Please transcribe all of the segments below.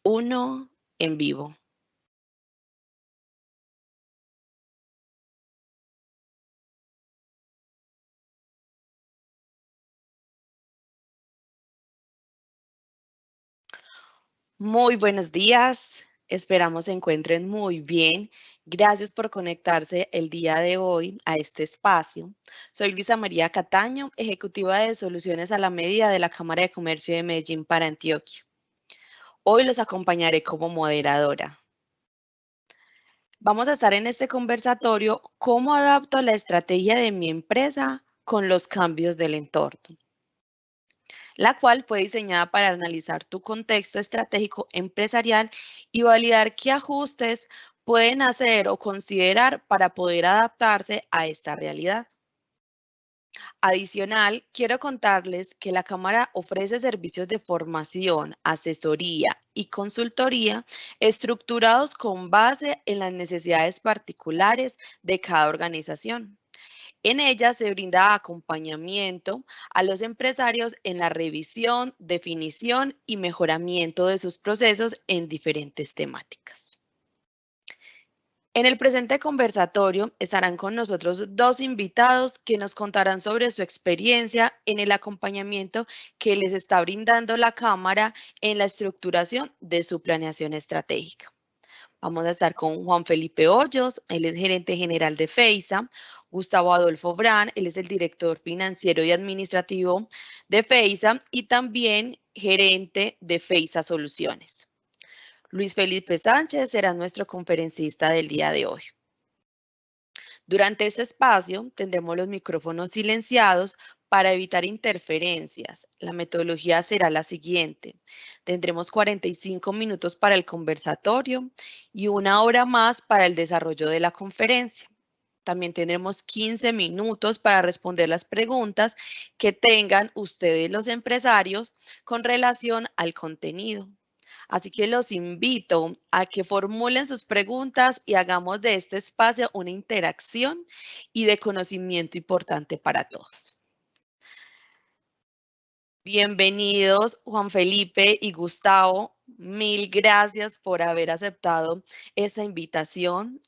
Uno en vivo. Muy buenos días. Esperamos se encuentren muy bien. Gracias por conectarse el día de hoy a este espacio. Soy Luisa María Cataño, ejecutiva de Soluciones a la Medida de la Cámara de Comercio de Medellín para Antioquia. Hoy los acompañaré como moderadora. Vamos a estar en este conversatorio cómo adapto la estrategia de mi empresa con los cambios del entorno, la cual fue diseñada para analizar tu contexto estratégico empresarial y validar qué ajustes pueden hacer o considerar para poder adaptarse a esta realidad. Adicional, quiero contarles que la Cámara ofrece servicios de formación, asesoría y consultoría estructurados con base en las necesidades particulares de cada organización. En ella se brinda acompañamiento a los empresarios en la revisión, definición y mejoramiento de sus procesos en diferentes temáticas. En el presente conversatorio estarán con nosotros dos invitados que nos contarán sobre su experiencia en el acompañamiento que les está brindando la Cámara en la estructuración de su planeación estratégica. Vamos a estar con Juan Felipe Hoyos, él es gerente general de FEISA, Gustavo Adolfo Brand, él es el director financiero y administrativo de FEISA y también gerente de FEISA Soluciones. Luis Felipe Sánchez será nuestro conferencista del día de hoy. Durante este espacio tendremos los micrófonos silenciados para evitar interferencias. La metodología será la siguiente. Tendremos 45 minutos para el conversatorio y 1 hora más para el desarrollo de la conferencia. También tendremos 15 minutos para responder las preguntas que tengan ustedes los empresarios con relación al contenido. Así que los invito a que formulen sus preguntas y hagamos de este espacio una interacción y de conocimiento importante para todos. Bienvenidos Juan Felipe y Gustavo. Mil gracias por haber aceptado esta invitación.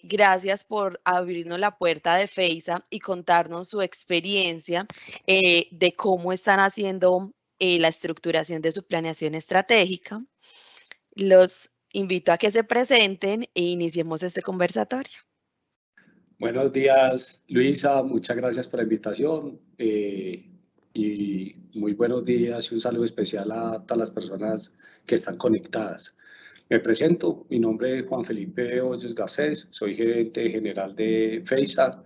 Gracias por abrirnos la puerta de FEISA y contarnos su experiencia de cómo están haciendo la estructuración de su planeación estratégica. Los invito a que se presenten e iniciemos este conversatorio. Buenos días, Luisa. Muchas gracias por la invitación. Y muy buenos días y un saludo especial a todas las personas que están conectadas. Me presento, mi nombre es Juan Felipe Hoyos Garcés, soy gerente general de FEISA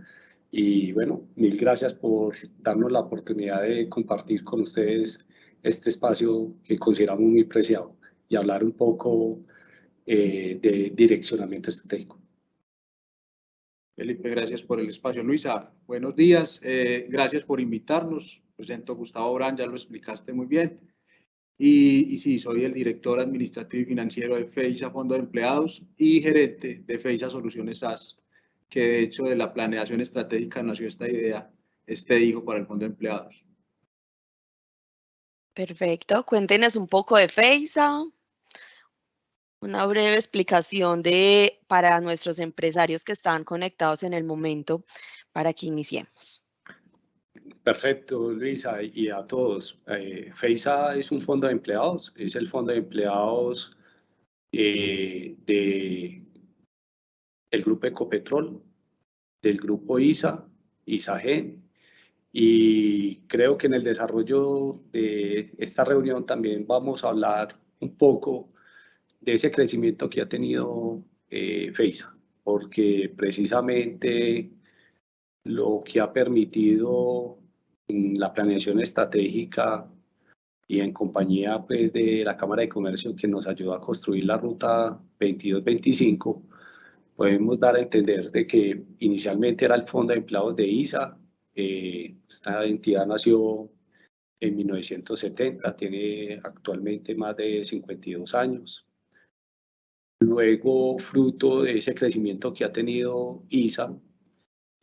y bueno, mil gracias por darnos la oportunidad de compartir con ustedes este espacio que consideramos muy preciado y hablar un poco de direccionamiento estratégico. Felipe, gracias por el espacio. Luisa, buenos días. Gracias por invitarnos. Presento a Gustavo Brand, ya lo explicaste muy bien. Y sí, soy el director administrativo y financiero de FEISA Fondo de Empleados y gerente de FEISA Soluciones SAS, que de hecho de la planeación estratégica nació esta idea, este hijo para el Fondo de Empleados. Perfecto. Cuéntenos un poco de FEISA. Una breve explicación para nuestros empresarios que están conectados en el momento para que iniciemos. Perfecto, Luisa, y a todos. FEISA es un fondo de empleados, es el fondo de empleados del grupo Ecopetrol, del grupo ISA, ISAGEN, y creo que en el desarrollo de esta reunión también vamos a hablar un poco de ese crecimiento que ha tenido FEISA, porque precisamente lo que ha permitido la planeación estratégica y en compañía pues, de la Cámara de Comercio que nos ayudó a construir la ruta 22-25, podemos dar a entender de que inicialmente era el Fondo de Empleados de ISA. Esta entidad nació en 1970, tiene actualmente más de 52 años. Luego, fruto de ese crecimiento que ha tenido ISA,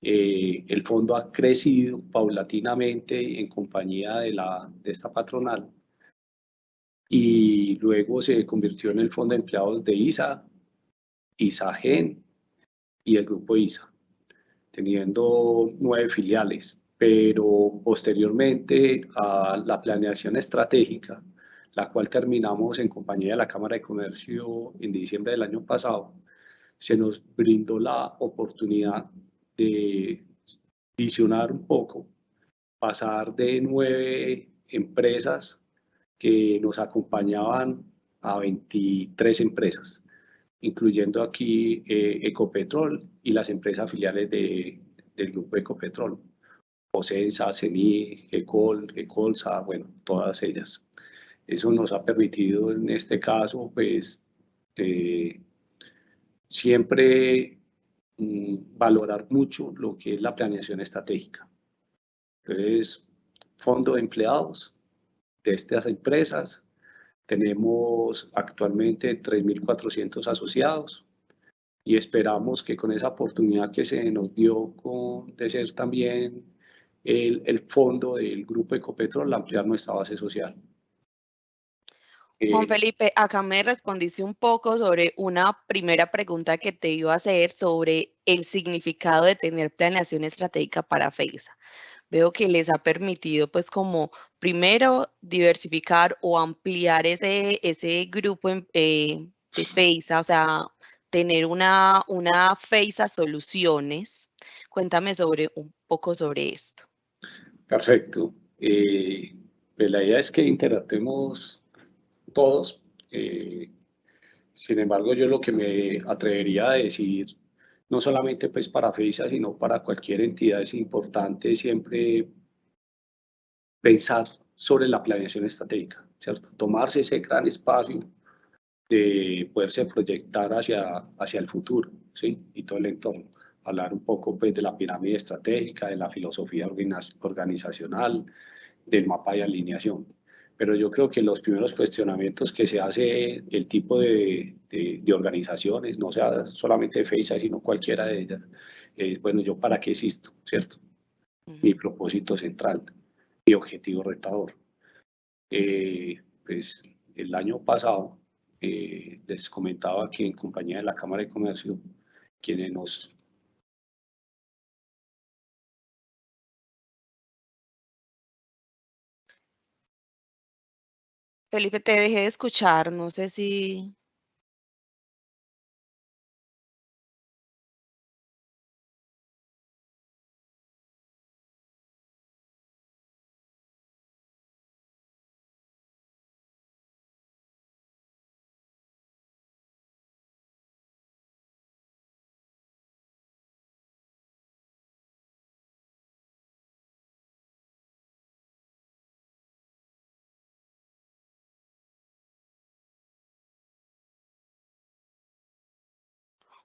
el fondo ha crecido paulatinamente en compañía de esta patronal y luego se convirtió en el Fondo de Empleados de ISA, ISAGEN y el Grupo ISA, teniendo 9 filiales, pero posteriormente a la planeación estratégica, la cual terminamos en compañía de la Cámara de Comercio en diciembre del año pasado, se nos brindó la oportunidad de visionar un poco, pasar de 9 empresas que nos acompañaban a 23 empresas, incluyendo aquí Ecopetrol y las empresas filiales del grupo Ecopetrol, Ocensa, CENI, Ecol, Ecolsa, bueno, todas ellas. Eso nos ha permitido en este caso, pues, siempre valorar mucho lo que es la planeación estratégica. Entonces, fondo de empleados de estas empresas, tenemos actualmente 3.400 asociados y esperamos que con esa oportunidad que se nos dio de ser también el fondo del Grupo Ecopetrol, ampliar nuestra base social. Juan Felipe, acá me respondiste un poco sobre una primera pregunta que te iba a hacer sobre el significado de tener planeación estratégica para FEISA. Veo que les ha permitido, pues, como primero diversificar o ampliar ese grupo de FEISA, o sea, tener una FEISA Soluciones. Cuéntame un poco sobre esto. Perfecto. Pues la idea es que interactuemos todos. Sin embargo, yo lo que me atrevería a decir, no solamente pues para FEISA, sino para cualquier entidad, es importante siempre pensar sobre la planeación estratégica, ¿cierto? Tomarse ese gran espacio de poderse proyectar hacia el futuro, ¿sí? Y todo el entorno. Hablar un poco pues de la pirámide estratégica, de la filosofía organizacional, del mapa de alineación. Pero yo creo que los primeros cuestionamientos que se hace el tipo de organizaciones, no sea solamente FEISA, sino cualquiera de ellas, es, bueno, ¿yo para qué existo? ¿Cierto? Mi propósito central, mi objetivo retador. Pues el año pasado les comentaba que en compañía de la Cámara de Comercio, quienes nos... Felipe, te dejé de escuchar, no sé si...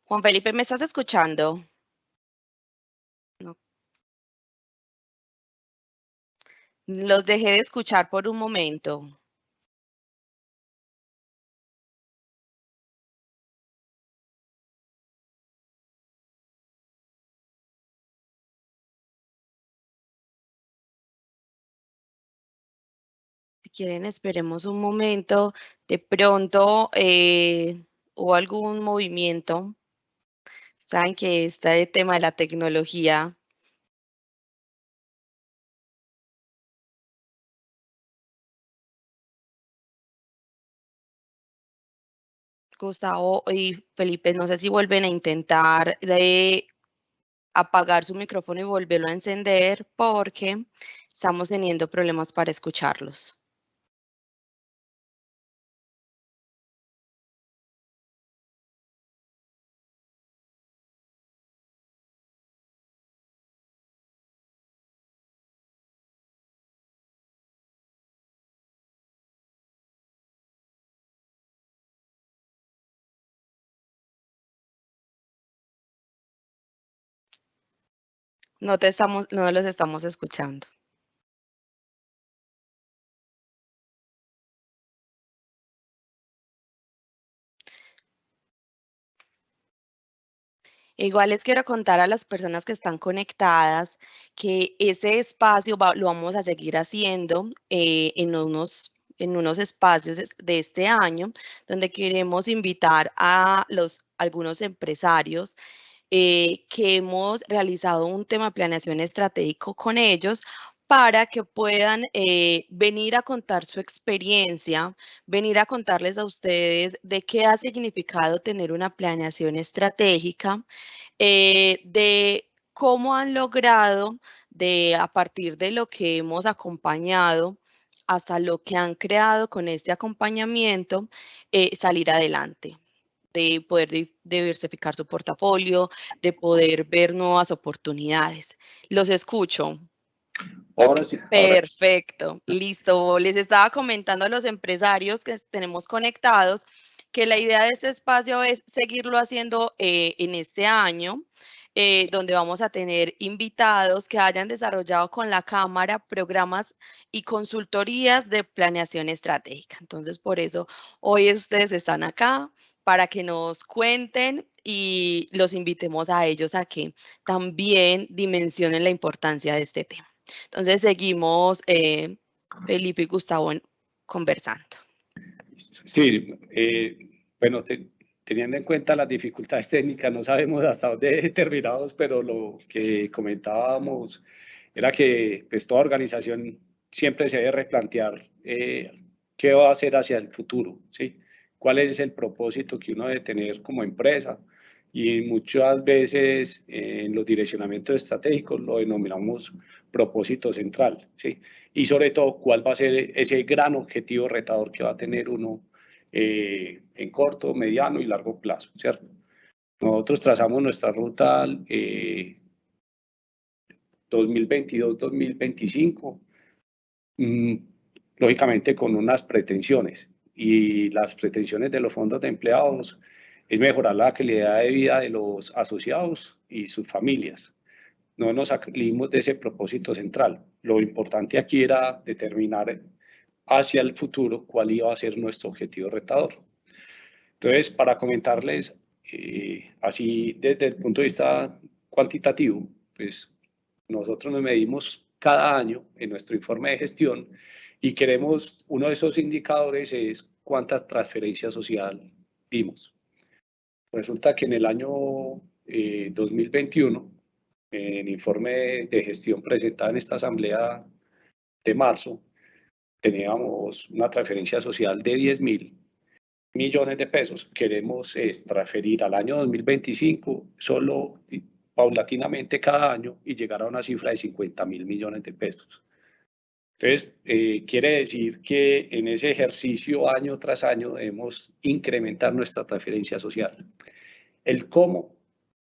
Juan Felipe, ¿me estás escuchando? No. Los dejé de escuchar por un momento. Si quieren, esperemos un momento. De pronto hubo algún movimiento. Saben que este tema de la tecnología, Gustavo y Felipe, no sé si vuelven a intentar de apagar su micrófono y volverlo a encender porque estamos teniendo problemas para escucharlos. No los estamos escuchando. Igual les quiero contar a las personas que están conectadas que ese espacio lo vamos a seguir haciendo en unos en unos espacios de este año, donde queremos invitar a algunos empresarios que hemos realizado un tema de planeación estratégico con ellos para que puedan venir a contar su experiencia, venir a contarles a ustedes de qué ha significado tener una planeación estratégica, de cómo han logrado, a partir de lo que hemos acompañado, hasta lo que han creado con este acompañamiento, salir adelante, de poder diversificar su portafolio, de poder ver nuevas oportunidades. Los escucho. Ahora sí, ahora. Perfecto, listo. Les estaba comentando a los empresarios que tenemos conectados que la idea de este espacio es seguirlo haciendo en este año, donde vamos a tener invitados que hayan desarrollado con la Cámara programas y consultorías de planeación estratégica. Entonces, por eso hoy ustedes están acá para que nos cuenten y los invitemos a ellos a que también dimensionen la importancia de este tema. Entonces seguimos, Felipe y Gustavo, conversando. Sí, bueno, teniendo en cuenta las dificultades técnicas, no sabemos hasta dónde terminamos, pero lo que comentábamos era que pues, toda organización siempre se debe replantear qué va a hacer hacia el futuro, ¿sí? ¿Cuál es el propósito que uno debe tener como empresa? Y muchas veces en los direccionamientos estratégicos lo denominamos propósito central, ¿sí? Y sobre todo, ¿cuál va a ser ese gran objetivo retador que va a tener uno en corto, mediano y largo plazo, ¿cierto? Nosotros trazamos nuestra ruta 2022-2025, lógicamente con unas pretensiones, y las pretensiones de los fondos de empleados es mejorar la calidad de vida de los asociados y sus familias. No nos salimos de ese propósito central. Lo importante aquí era determinar hacia el futuro cuál iba a ser nuestro objetivo retador. Entonces, para comentarles, así desde el punto de vista cuantitativo, pues nosotros nos medimos cada año en nuestro informe de gestión y queremos, uno de esos indicadores es cuánta transferencia social dimos. Resulta que en el año 2021, en el informe de gestión presentado en esta asamblea de marzo, teníamos una transferencia social de 10.000 millones de pesos. Queremos transferir al año 2025 solo paulatinamente cada año y llegar a una cifra de 50.000 millones de pesos. Entonces, quiere decir que en ese ejercicio año tras año debemos incrementar nuestra transferencia social. El cómo,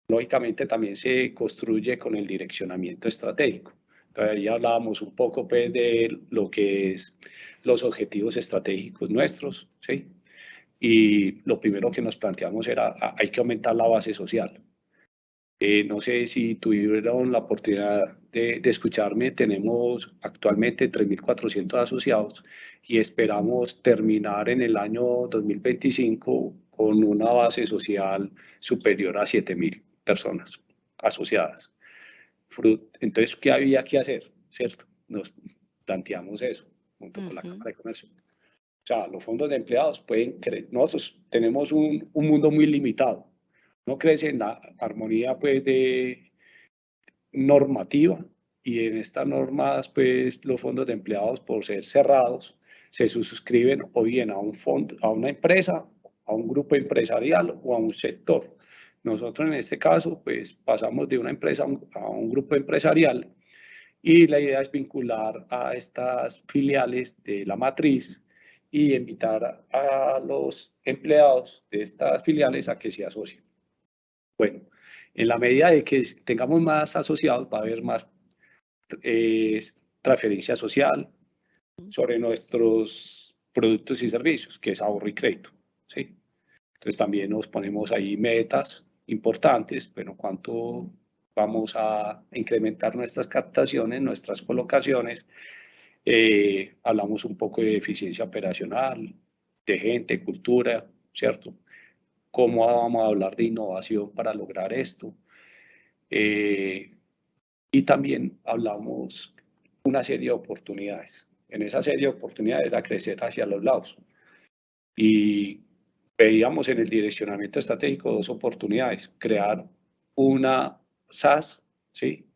lógicamente, también se construye con el direccionamiento estratégico. Entonces, ahí hablábamos un poco pues, de lo que es los objetivos estratégicos nuestros, ¿sí? Y lo primero que nos planteamos era, hay que aumentar la base social. No sé si tuvieron la oportunidad de escucharme, tenemos actualmente 3.400 asociados y esperamos terminar en el año 2025 con una base social superior a 7.000 personas asociadas. Entonces, ¿qué había que hacer? ¿Cierto? Nos planteamos eso junto con la Cámara de Comercio. O sea, los fondos de empleados pueden crecer. Nosotros tenemos un mundo muy limitado. No crece en la armonía pues, de normativa, y en estas normas pues, los fondos de empleados, por ser cerrados, se suscriben o bien a un fondo, a una empresa, a un grupo empresarial o a un sector. Nosotros en este caso pues, pasamos de una empresa a un grupo empresarial, y la idea es vincular a estas filiales de la matriz y invitar a los empleados de estas filiales a que se asocien. Bueno, en la medida de que tengamos más asociados, va a haber más transferencia social sobre nuestros productos y servicios, que es ahorro y crédito, ¿sí? Entonces también nos ponemos ahí metas importantes, bueno, cuánto vamos a incrementar nuestras captaciones, nuestras colocaciones. Hablamos un poco de eficiencia operacional, de gente, cultura, ¿cierto? ¿Cómo vamos a hablar de innovación para lograr esto? Y también hablamos una serie de oportunidades. en esa serie de oportunidades a crecer hacia los lados. Y veíamos en el direccionamiento estratégico dos oportunidades: crear una SAS, ¿sí?,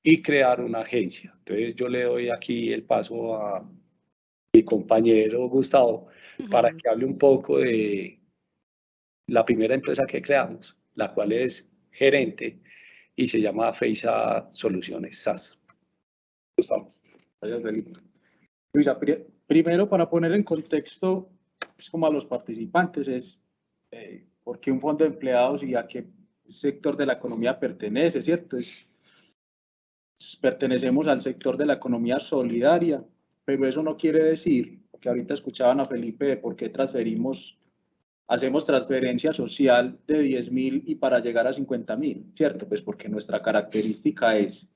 y crear una agencia. Entonces yo le doy aquí el paso a mi compañero Gustavo para que hable un poco de la primera empresa que creamos, la cual es gerente y se llama Feisa Soluciones SAS. Gustavo. Gracias, Felipe. Luisa, primero, para poner en contexto, pues, como a los participantes, es por qué un fondo de empleados y a qué sector de la economía pertenece, ¿cierto? Pertenecemos al sector de la economía solidaria, pero eso no quiere decir, que ahorita escuchaban a Felipe de por qué hacemos transferencia social de 10.000 y para llegar a 50.000, ¿cierto? Pues porque nuestra característica es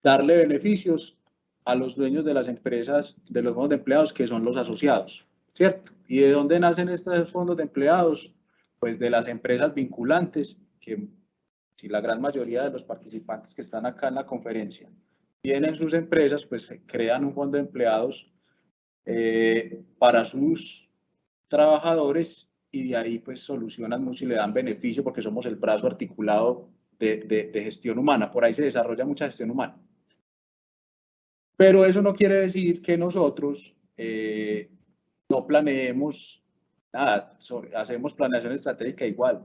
darle beneficios a los dueños de las empresas, de los fondos de empleados, que son los asociados, ¿cierto? ¿Y de dónde nacen estos fondos de empleados? Pues de las empresas vinculantes, que si la gran mayoría de los participantes que están acá en la conferencia tienen sus empresas, pues crean un fondo de empleados para sus trabajadores, y de ahí pues solucionan mucho y le dan beneficio porque somos el brazo articulado de gestión humana. Por ahí se desarrolla mucha gestión humana. Pero eso no quiere decir que nosotros no planeemos nada, hacemos planeación estratégica igual.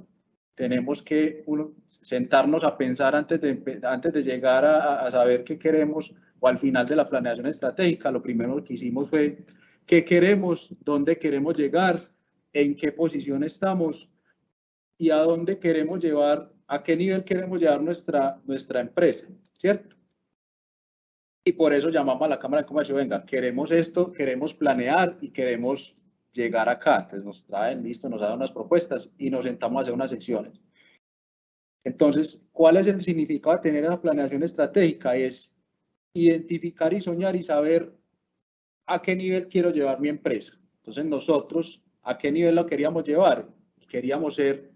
Tenemos que sentarnos a pensar antes de llegar a saber qué queremos, o al final de la planeación estratégica. Lo primero que hicimos fue qué queremos, dónde queremos llegar, en qué posición estamos y a dónde queremos llevar, a qué nivel queremos llevar nuestra empresa, ¿cierto? Y por eso llamamos a la Cámara de Comercio: venga, queremos esto, queremos planear y queremos llegar acá. Entonces nos traen, listo, nos dan unas propuestas y nos sentamos a hacer unas secciones. Entonces, ¿cuál es el significado de tener esa planeación estratégica? Es identificar y soñar y saber a qué nivel quiero llevar mi empresa. Entonces nosotros, ¿a qué nivel lo queríamos llevar? Queríamos ser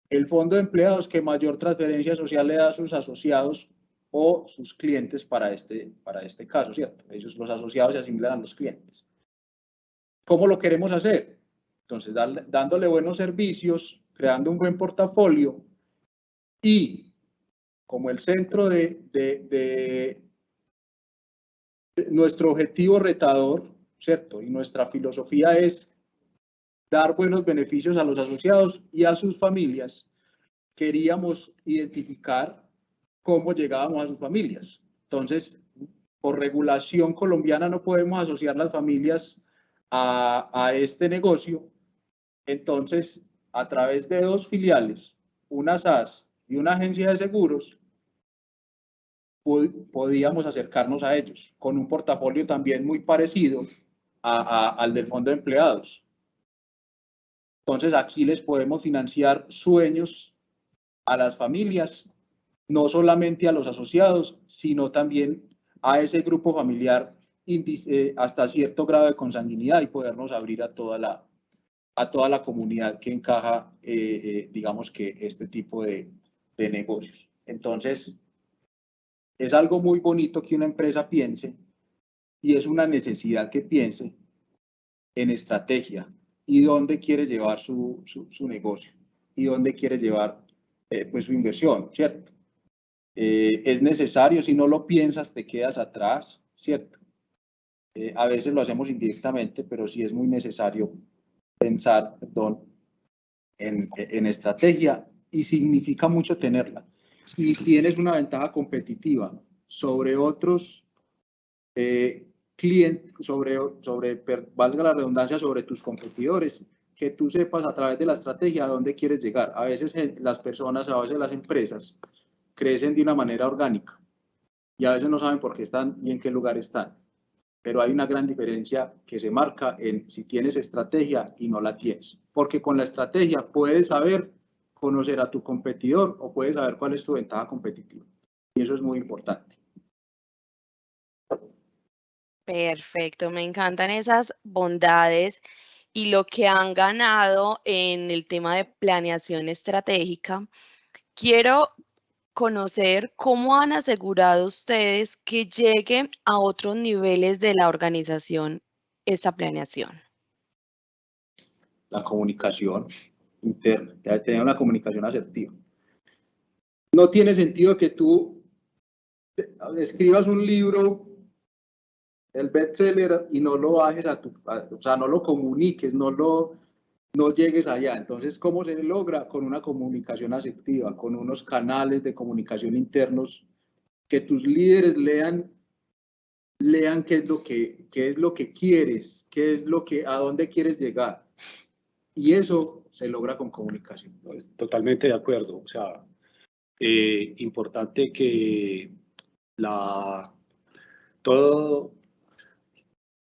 el fondo de empleados que mayor transferencia social le da a sus asociados o sus clientes para este caso, ¿cierto? Ellos, los asociados, se asimilan a los clientes. ¿Cómo lo queremos hacer? Entonces, dándole buenos servicios, creando un buen portafolio, y como el centro de nuestro objetivo retador, ¿cierto? Y nuestra filosofía es dar buenos beneficios a los asociados y a sus familias. Queríamos identificar cómo llegábamos a sus familias. Entonces, por regulación colombiana no podemos asociar las familias a este negocio. Entonces, a través de dos filiales, una SAS y una agencia de seguros, podíamos acercarnos a ellos con un portafolio también muy parecido al del fondo de empleados. Entonces, aquí les podemos financiar sueños a las familias, no solamente a los asociados, sino también a ese grupo familiar hasta cierto grado de consanguinidad, y podernos abrir a toda la comunidad que encaja, digamos, que este tipo de negocios. Entonces, es algo muy bonito que una empresa piense, y es una necesidad que piense en estrategia y dónde quiere llevar su negocio y dónde quiere llevar pues su inversión, ¿cierto? Es necesario, si no lo piensas te quedas atrás, ¿cierto? A veces lo hacemos indirectamente, pero sí es muy necesario pensar, en estrategia, y significa mucho tenerla. Y tienes una ventaja competitiva sobre otros clientes, valga la redundancia, sobre tus competidores, que tú sepas a través de la estrategia a dónde quieres llegar. A veces las personas, a veces las empresas crecen de una manera orgánica y a veces no saben por qué están y en qué lugar están. Pero hay una gran diferencia que se marca en si tienes estrategia y no la tienes. Porque con la estrategia puedes conocer a tu competidor, o puedes saber cuál es tu ventaja competitiva. Y eso es muy importante. Perfecto, me encantan esas bondades y lo que han ganado en el tema de planeación estratégica. Quiero conocer cómo han asegurado ustedes que llegue a otros niveles de la organización esta planeación. La comunicación interna, de tener una comunicación asertiva. No tiene sentido que tú escribas un libro, el bestseller, y no lo bajes o sea, no lo comuniques, no llegues allá. Entonces, ¿cómo se logra? Con una comunicación asertiva, con unos canales de comunicación internos, que tus líderes lean qué es lo que quieres, a dónde quieres llegar. Y eso se logra con comunicación. Totalmente de acuerdo. O sea, importante que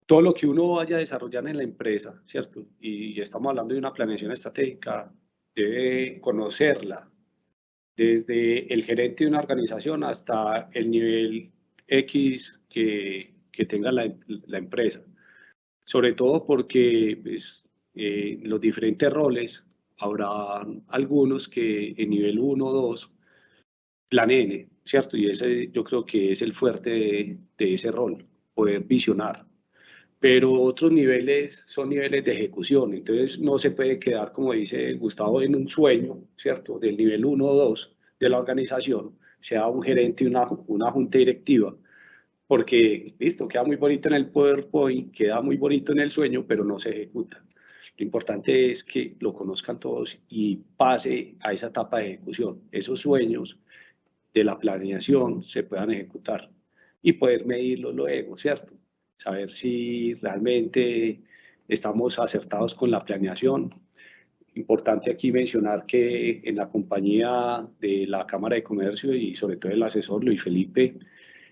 todo lo que uno vaya a desarrollar en la empresa, ¿cierto? Y estamos hablando de una planeación estratégica, debe conocerla desde el gerente de una organización hasta el nivel X que tenga la empresa. Sobre todo porque pues, los diferentes roles, habrá algunos que en nivel 1 o 2 planeen, ¿cierto? Y ese yo creo que es el fuerte de ese rol, poder visionar. Pero otros niveles son niveles de ejecución, entonces no se puede quedar, como dice Gustavo, en un sueño, ¿cierto? Del nivel 1 o 2 de la organización, sea un gerente y una junta directiva, porque, listo, queda muy bonito en el PowerPoint, queda muy bonito en el sueño, pero no se ejecuta. Lo importante es que lo conozcan todos y pase a esa etapa de ejecución. Esos sueños de la planeación se puedan ejecutar y poder medirlos luego, ¿cierto? Saber si realmente estamos acertados con la planeación. Importante aquí mencionar que en la compañía de la Cámara de Comercio y sobre todo el asesor Luis Felipe,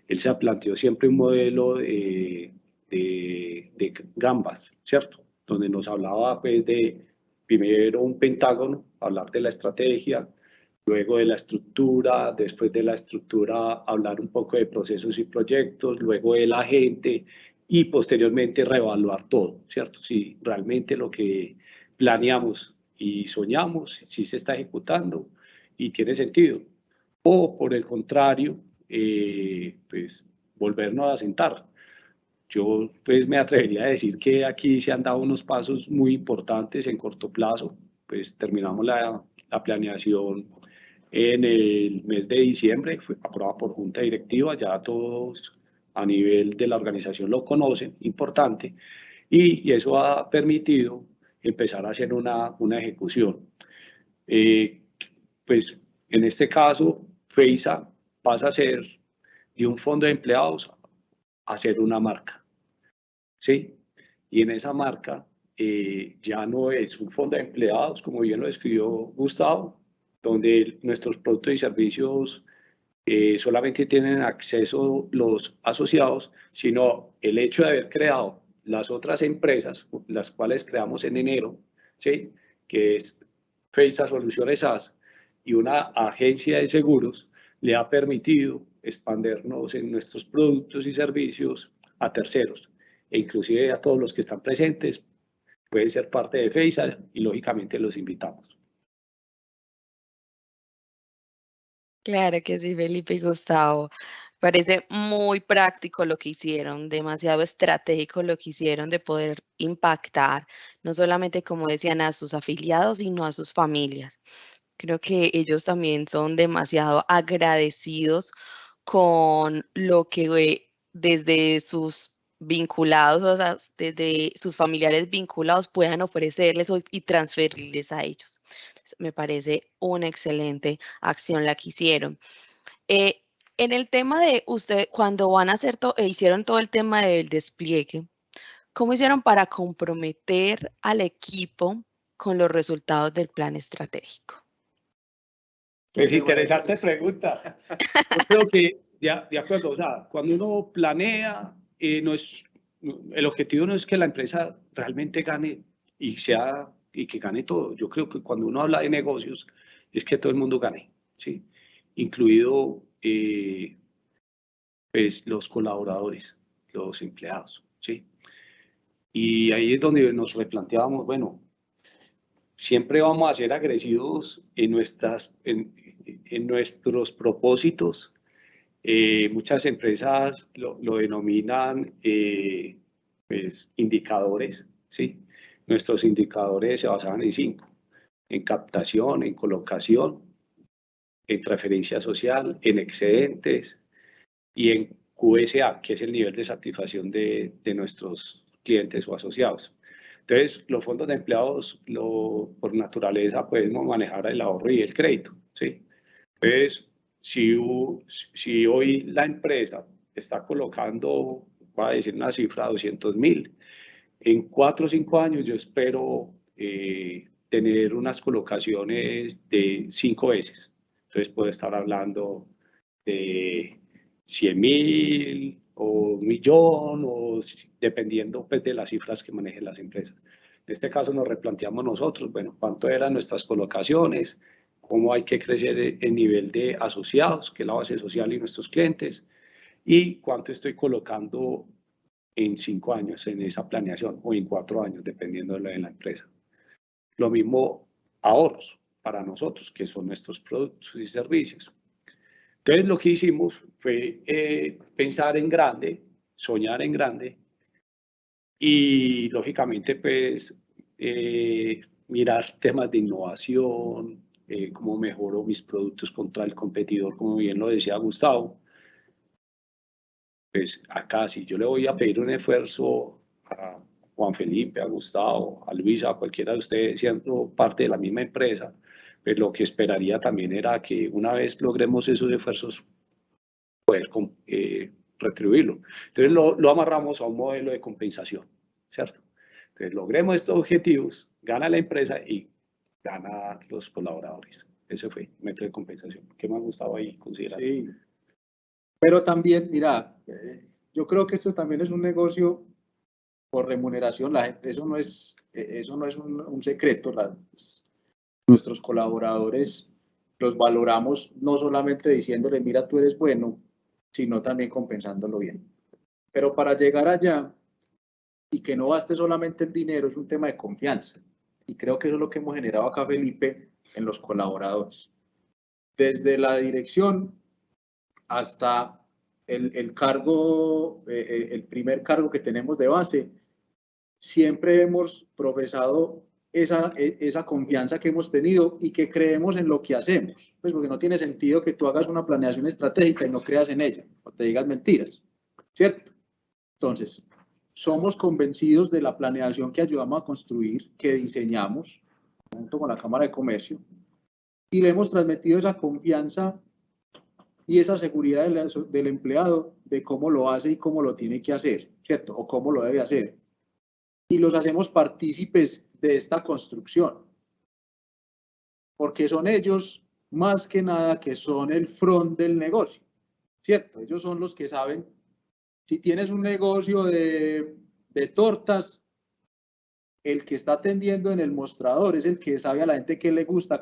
él se planteó siempre un modelo de gambas, ¿cierto? Donde nos hablaba pues de primero un pentágono, hablar de la estrategia, luego de la estructura, después de la estructura hablar un poco de procesos y proyectos, luego de la gente y posteriormente reevaluar todo, ¿cierto? Si realmente lo que planeamos y soñamos, si se está ejecutando y tiene sentido. O por el contrario, pues volvernos a sentar. Yo pues me atrevería a decir que aquí se han dado unos pasos muy importantes en corto plazo, pues terminamos la planeación en el mes de diciembre, fue aprobada por junta directiva, ya todos a nivel de la organización lo conocen, importante, y eso ha permitido empezar a hacer una ejecución. Pues en este caso, FEISA pasa a ser de un fondo de empleados a ser una marca, ¿sí? Y en esa marca ya no es un fondo de empleados, como bien lo describió Gustavo, donde nuestros productos y servicios solamente tienen acceso los asociados, sino el hecho de haber creado las otras empresas, las cuales creamos en enero, ¿sí? Que es FEISA Soluciones SAS y una agencia de seguros, le ha permitido expandernos en nuestros productos y servicios a terceros, e inclusive a todos los que están presentes, pueden ser parte de FEISA y lógicamente los invitamos. Claro que sí, Felipe y Gustavo. Parece muy práctico lo que hicieron, demasiado estratégico lo que hicieron de poder impactar, no solamente, como decían, a sus afiliados, sino a sus familias. Creo que ellos también son demasiado agradecidos con lo que desde sus vinculados, o sea, desde sus familiares vinculados puedan ofrecerles y transferirles a ellos. Entonces, me parece una excelente acción la que hicieron. En el tema de usted, cuando van a hacer hicieron todo el tema del despliegue, ¿cómo hicieron para comprometer al equipo con los resultados del plan estratégico? Pues interesante pregunta. Yo creo que, de acuerdo, o sea, cuando uno planea, el objetivo no es que la empresa realmente gane y que gane todo. Yo creo que cuando uno habla de negocios, es que todo el mundo gane, ¿sí? Incluido pues, los colaboradores, los empleados, ¿sí? Y ahí es donde nos replanteábamos, bueno, siempre vamos a ser agresivos en nuestros propósitos. Muchas empresas lo denominan pues, indicadores, ¿sí? Nuestros indicadores se basaban en 5, en captación, en colocación, en preferencia social, en excedentes y en QSA, que es el nivel de satisfacción de nuestros clientes o asociados. Entonces, los fondos de empleados, por naturaleza, podemos manejar el ahorro y el crédito, ¿sí? Entonces, si hoy la empresa está colocando, voy a decir una cifra, 200.000, en 4 o 5 años yo espero tener unas colocaciones de 5 veces. Entonces, puedo estar hablando de 100.000 o 1.000.000, o dependiendo pues, de las cifras que manejen las empresas. En este caso nos replanteamos nosotros, bueno, cuánto eran nuestras colocaciones, cómo hay que crecer el nivel de asociados, que es la base social y nuestros clientes, y cuánto estoy colocando en 5 años en esa planeación o en 4 años, dependiendo de la empresa. Lo mismo ahorros para nosotros, que son nuestros productos y servicios. Entonces lo que hicimos fue pensar en grande, soñar en grande y lógicamente pues mirar temas de innovación, cómo mejoro mis productos contra el competidor, como bien lo decía Gustavo. Pues acá si yo le voy a pedir un esfuerzo a Juan Felipe, a Gustavo, a Luisa, a cualquiera de ustedes siendo parte de la misma empresa, pues lo que esperaría también era que una vez logremos esos esfuerzos, poder retribuirlo. Entonces lo amarramos a un modelo de compensación, ¿cierto? Entonces logremos estos objetivos, gana la empresa y gana los colaboradores. Ese fue el método de compensación. ¿Qué más Gustavo ahí considerar? Sí, pero también, mira, yo creo que esto también es un negocio por remuneración. Eso no es un secreto. Nuestros colaboradores los valoramos no solamente diciéndole, mira, tú eres bueno, sino también compensándolo bien. Pero para llegar allá y que no baste solamente el dinero, es un tema de confianza. Y creo que eso es lo que hemos generado acá, Felipe, en los colaboradores. Desde la dirección hasta el cargo, el primer cargo que tenemos de base, siempre hemos profesado esa confianza que hemos tenido y que creemos en lo que hacemos. Pues porque no tiene sentido que tú hagas una planeación estratégica y no creas en ella, o te digas mentiras, ¿cierto? Entonces, somos convencidos de la planeación que ayudamos a construir, que diseñamos junto con la Cámara de Comercio, y le hemos transmitido esa confianza y esa seguridad del empleado de cómo lo hace y cómo lo tiene que hacer, ¿cierto? O cómo lo debe hacer. Y los hacemos partícipes de esta construcción, porque son ellos más que nada que son el front del negocio, ¿cierto? Ellos son los que saben, si tienes un negocio de tortas, el que está atendiendo en el mostrador es el que sabe a la gente qué le gusta,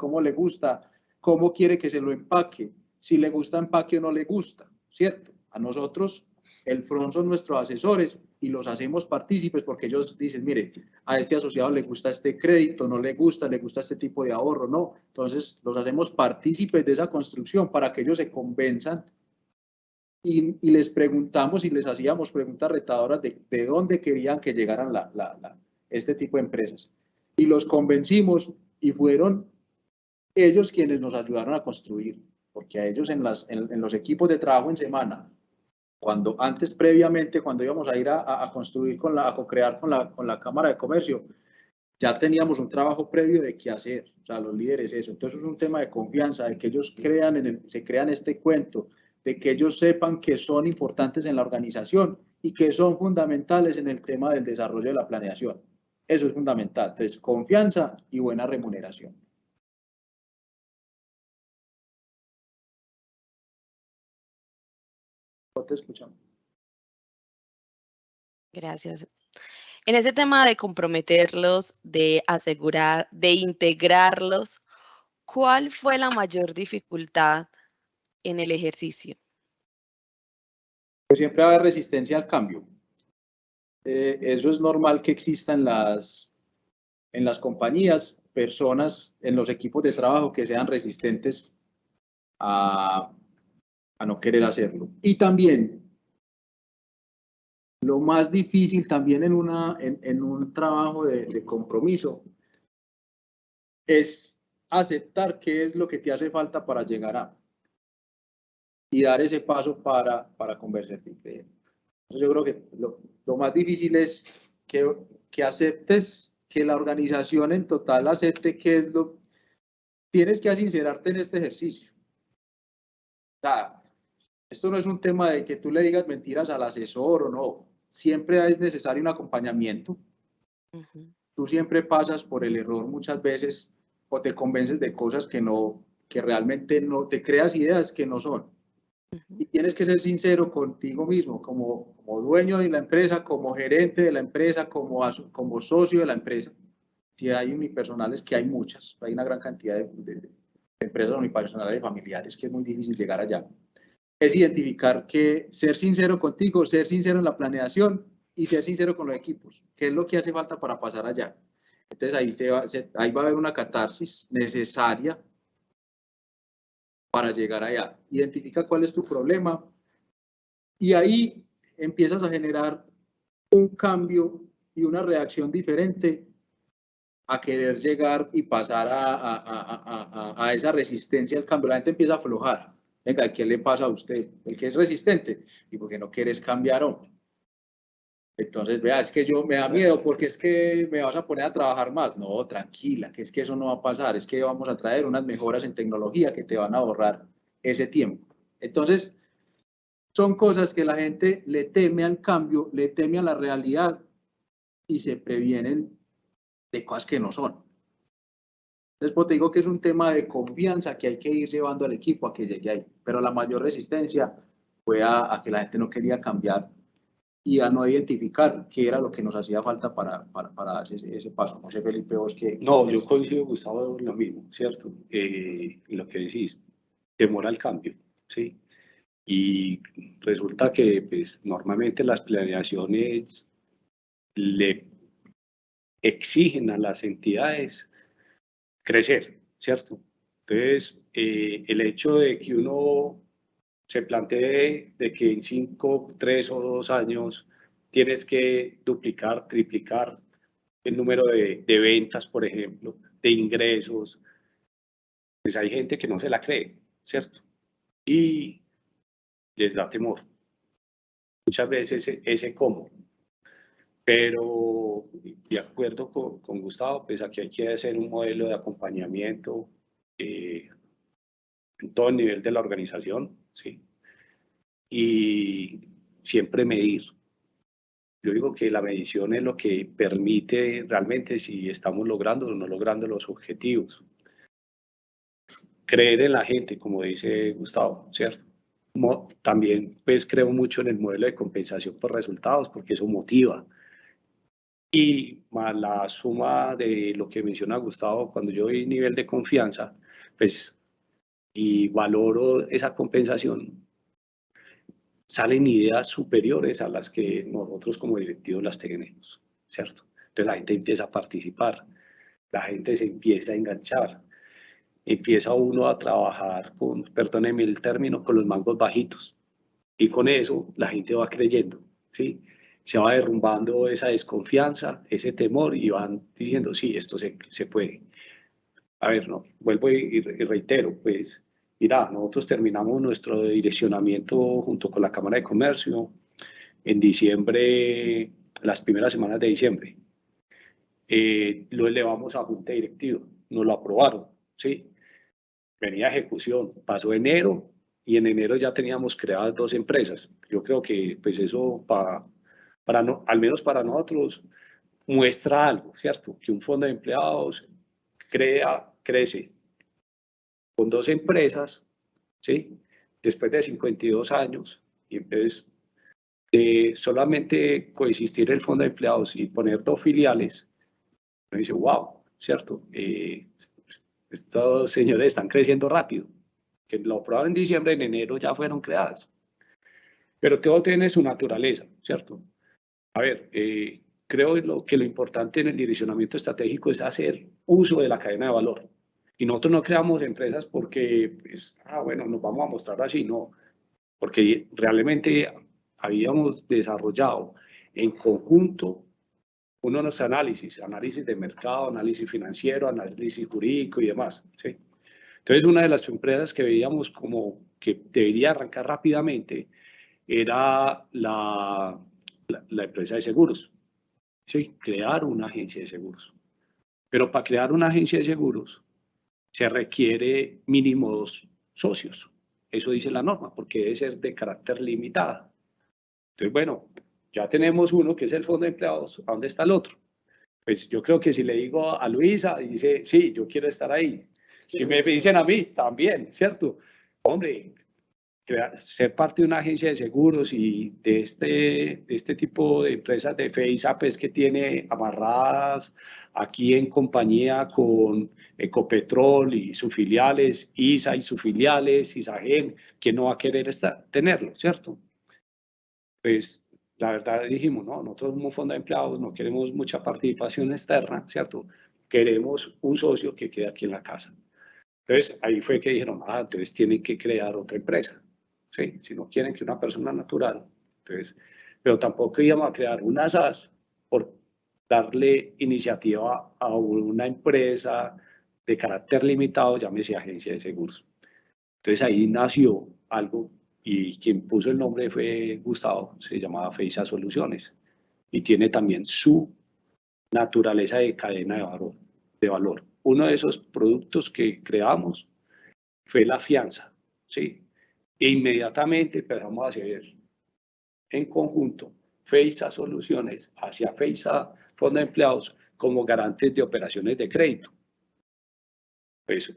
cómo quiere que se lo empaque, si le gusta empaque o no le gusta, ¿cierto? A nosotros, el front son nuestros asesores y los hacemos partícipes porque ellos dicen, mire, a este asociado le gusta este crédito, no le gusta este tipo de ahorro, no. Entonces, los hacemos partícipes de esa construcción para que ellos se convenzan y les preguntamos y les hacíamos preguntas retadoras de dónde querían que llegaran este tipo de empresas. Y los convencimos y fueron ellos quienes nos ayudaron a construir, porque a ellos en los equipos de trabajo en semana, previamente, cuando íbamos a ir a construir, a co-crear con la Cámara de Comercio, ya teníamos un trabajo previo de qué hacer, o sea, los líderes eso. Entonces es un tema de confianza, de que ellos se crean este cuento, de que ellos sepan que son importantes en la organización y que son fundamentales en el tema del desarrollo de la planeación. Eso es fundamental. Entonces, confianza y buena remuneración. No te escuchamos. Gracias. En ese tema de comprometerlos, de asegurar, de integrarlos, ¿cuál fue la mayor dificultad en el ejercicio? Pues siempre va a haber resistencia al cambio. Eso es normal que exista en las compañías, personas en los equipos de trabajo que sean resistentes a no querer hacerlo. Y también, lo más difícil también en un trabajo de compromiso es aceptar qué es lo que te hace falta para llegar a y dar ese paso para convertirte. Entonces yo creo que lo más difícil es que aceptes, que la organización en total acepte qué es lo... Tienes que sincerarte en este ejercicio. O sea, esto no es un tema de que tú le digas mentiras al asesor o no. Siempre es necesario un acompañamiento. Tú siempre pasas por el error muchas veces o te convences de cosas que realmente no, te creas ideas que no son. Y tienes que ser sincero contigo mismo, como dueño de la empresa, como gerente de la empresa, como socio de la empresa. Si hay unipersonales, que hay muchas, hay una gran cantidad de empresas unipersonales y familiares que es muy difícil llegar allá. Es identificar que ser sincero contigo, ser sincero en la planeación y ser sincero con los equipos, qué es lo que hace falta para pasar allá. Entonces ahí va a haber una catarsis necesaria para llegar allá. Identifica cuál es tu problema y ahí empiezas a generar un cambio y una reacción diferente a querer llegar y pasar a esa resistencia al cambio. La gente empieza a aflojar. Venga, ¿qué le pasa a usted? El que es resistente. ¿Y por qué no quieres cambiar? Entonces, vea, es que yo me da miedo porque es que me vas a poner a trabajar más. No, tranquila, que es que eso no va a pasar. Es que vamos a traer unas mejoras en tecnología que te van a ahorrar ese tiempo. Entonces, son cosas que la gente le teme al cambio, le teme a la realidad y se previenen de cosas que no son. Entonces, pues te digo que es un tema de confianza que hay que ir llevando al equipo a que llegue ahí. Pero la mayor resistencia fue a que la gente no quería cambiar y a no identificar qué era lo que nos hacía falta para hacer ese paso. No sé, Felipe, vos qué... No, yo coincido, Gustavo, lo mismo, ¿cierto? Lo que decís, demora el cambio, ¿sí? Y resulta que pues, normalmente las planeaciones le exigen a las entidades crecer, ¿cierto? Entonces, el hecho de que uno se plantee de que en 5, 3 o 2 años tienes que duplicar, triplicar el número de ventas, por ejemplo, de ingresos, pues hay gente que no se la cree, ¿cierto? Y les da temor. Muchas veces ese cómo. Pero de acuerdo con Gustavo, pues aquí hay que hacer un modelo de acompañamiento en todo el nivel de la organización, ¿sí? Y siempre medir. Yo digo que la medición es lo que permite realmente si estamos logrando o no logrando los objetivos. Creer en la gente, como dice Gustavo, ¿cierto? También pues creo mucho en el modelo de compensación por resultados porque eso motiva. Y más la suma de lo que menciona Gustavo, cuando yo doy nivel de confianza, pues y valoro esa compensación, salen ideas superiores a las que nosotros como directivos las tenemos, ¿cierto? Entonces la gente empieza a participar, la gente se empieza a enganchar, empieza uno a trabajar con, perdónenme el término, con los mangos bajitos. Y con eso la gente va creyendo, ¿sí? Se va derrumbando esa desconfianza, ese temor y van diciendo, sí, esto se puede. A ver, no, vuelvo y reitero, pues, mira, nosotros terminamos nuestro direccionamiento junto con la Cámara de Comercio en diciembre, las primeras semanas de diciembre. Lo elevamos a junta directiva, nos lo aprobaron, ¿sí? Venía ejecución, pasó enero y en enero ya teníamos creadas 2 empresas. Yo creo que pues eso no, al menos para nosotros muestra algo, ¿cierto? Que un fondo de empleados crece con 2 empresas, ¿sí? Después de 52 años y entonces de solamente coexistir el fondo de empleados y poner 2 filiales, me dice, wow, ¿cierto? Estos señores están creciendo rápido, que lo aprobaron en diciembre, en enero ya fueron creadas. Pero todo tiene su naturaleza, ¿cierto? A ver, creo que lo importante en el direccionamiento estratégico es hacer uso de la cadena de valor. Y nosotros no creamos empresas porque, pues, bueno, nos vamos a mostrar así, no, porque realmente habíamos desarrollado en conjunto unos análisis de mercado, análisis financiero, análisis jurídico y demás, ¿sí? Entonces, una de las empresas que veíamos como que debería arrancar rápidamente era la empresa de seguros, ¿sí? Crear una agencia de seguros. Pero para crear una agencia de seguros se requiere mínimo 2 socios. Eso dice la norma, porque debe ser de carácter limitado. Entonces, bueno, ya tenemos uno que es el fondo de empleados. ¿A dónde está el otro? Pues yo creo que si le digo a Luisa, dice, sí, yo quiero estar ahí. Si me dicen a mí, también, ¿cierto? Hombre, ser parte de una agencia de seguros y de este tipo de empresas de FEISA, pues que tiene amarradas aquí en compañía con Ecopetrol y sus filiales, ISA y sus filiales, ISAGEN, que no va a querer tenerlo, ¿cierto? Pues la verdad dijimos, no, nosotros somos fondo de empleados, no queremos mucha participación externa, ¿cierto? Queremos un socio que quede aquí en la casa. Entonces ahí fue que dijeron, entonces tienen que crear otra empresa, ¿sí? Si no quieren que una persona natural, entonces, pero tampoco íbamos a crear una SAS por darle iniciativa a una empresa de carácter limitado, llámese agencia de seguros. Entonces ahí nació algo y quien puso el nombre fue Gustavo, se llamaba FEISA Soluciones y tiene también su naturaleza de cadena de valor. Uno de esos productos que creamos fue la fianza, ¿sí? E inmediatamente empezamos a hacer en conjunto FEISA Soluciones hacia FEISA Fondo de Empleados como garantes de operaciones de crédito. Pues,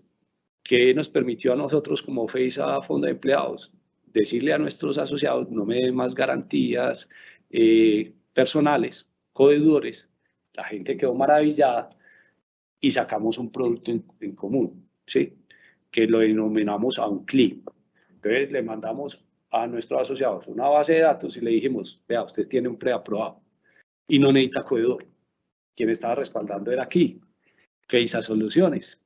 ¿qué nos permitió a nosotros como FEISA Fondo de Empleados? Decirle a nuestros asociados, no me den más garantías personales, codeudores. La gente quedó maravillada y sacamos un producto en común, ¿sí? Que lo denominamos a un clip. Entonces le mandamos a nuestros asociados una base de datos y le dijimos, vea, usted tiene un preaprobado y no necesita acreedor. Quien estaba respaldando era aquí, FEISA Soluciones.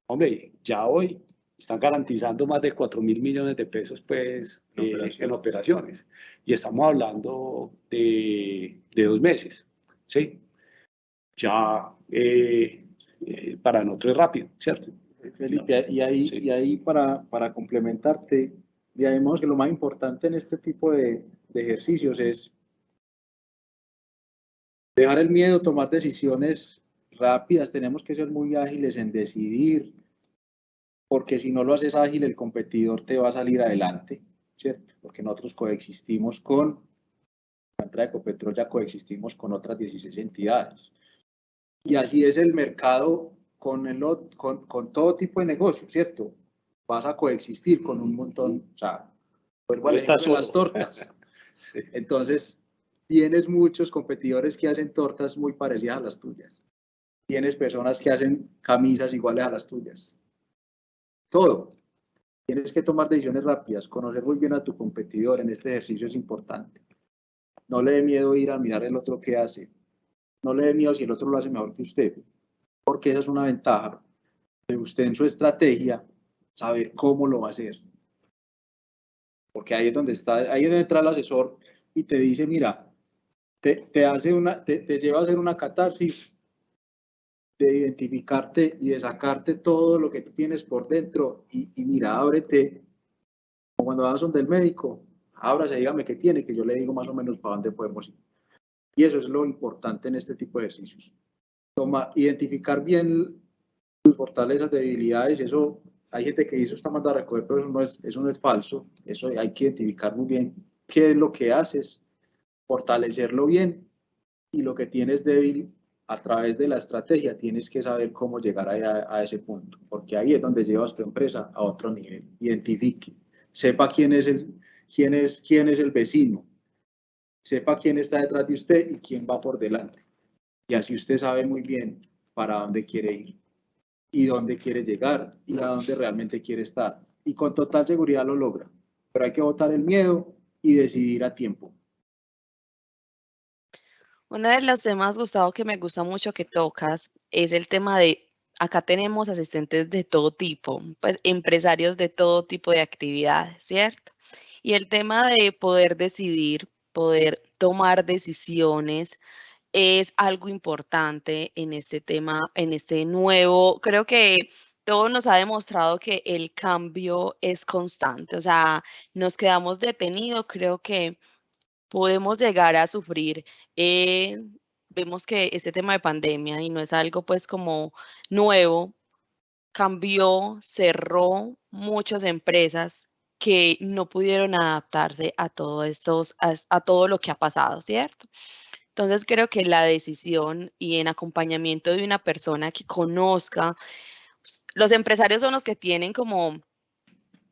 Hombre, ya hoy están garantizando más de 4.000 millones de pesos pues, en operaciones. Y estamos hablando de 2 meses, ¿sí? Ya para nosotros es rápido, ¿cierto? Felipe, y ahí, Sí. y ahí para complementarte, digamos que lo más importante en este tipo de ejercicios es dejar el miedo, tomar decisiones rápidas, tenemos que ser muy ágiles en decidir, porque si no lo haces ágil, el competidor te va a salir adelante, ¿cierto? Porque nosotros coexistimos con, la entrada de Ecopetrol ya coexistimos con otras 16 entidades. Y así es el mercado con todo tipo de negocios, ¿cierto? Vas a coexistir con un montón, o sea, vuelvo al ejemplo de las tortas. Sí. Entonces, tienes muchos competidores que hacen tortas muy parecidas a las tuyas. Tienes personas que hacen camisas iguales a las tuyas. Todo. Tienes que tomar decisiones rápidas, conocer muy bien a tu competidor en este ejercicio es importante. No le dé miedo ir a mirar el otro qué hace. No le dé miedo si el otro lo hace mejor que usted, porque esa es una ventaja de usted en su estrategia, saber cómo lo va a hacer. Porque ahí es donde entra el asesor y te dice, mira, te lleva a hacer una catarsis de identificarte y de sacarte todo lo que tú tienes por dentro y mira, ábrete, como cuando vas donde el médico, ábrase, dígame qué tiene, que yo le digo más o menos para dónde podemos ir. Y eso es lo importante en este tipo de ejercicios. Identificar bien tus fortalezas, debilidades, eso, hay gente que dice, eso está mandado a recoger, pero eso no es falso, eso hay que identificar muy bien qué es lo que haces, fortalecerlo bien y lo que tienes débil a través de la estrategia, tienes que saber cómo llegar a ese punto, porque ahí es donde llevas tu empresa a otro nivel. Identifique, sepa quién es el vecino, sepa quién está detrás de usted y quién va por delante. Y así usted sabe muy bien para dónde quiere ir y dónde quiere llegar y a dónde realmente quiere estar. Y con total seguridad lo logra. Pero hay que botar el miedo y decidir a tiempo. Uno de los temas, Gustavo, que me gusta mucho que tocas es el tema de acá tenemos asistentes de todo tipo, pues empresarios de todo tipo de actividades, ¿cierto? Y el tema de poder decidir, poder tomar decisiones, es algo importante en este tema, en este nuevo, creo que todo nos ha demostrado que el cambio es constante, o sea, nos quedamos detenidos, creo que podemos llegar a sufrir. Vemos que este tema de pandemia, y no es algo pues como nuevo, cambió, cerró muchas empresas que no pudieron adaptarse a a todo lo que ha pasado, ¿cierto? Entonces creo que la decisión y en acompañamiento de una persona que conozca, los empresarios son los que tienen como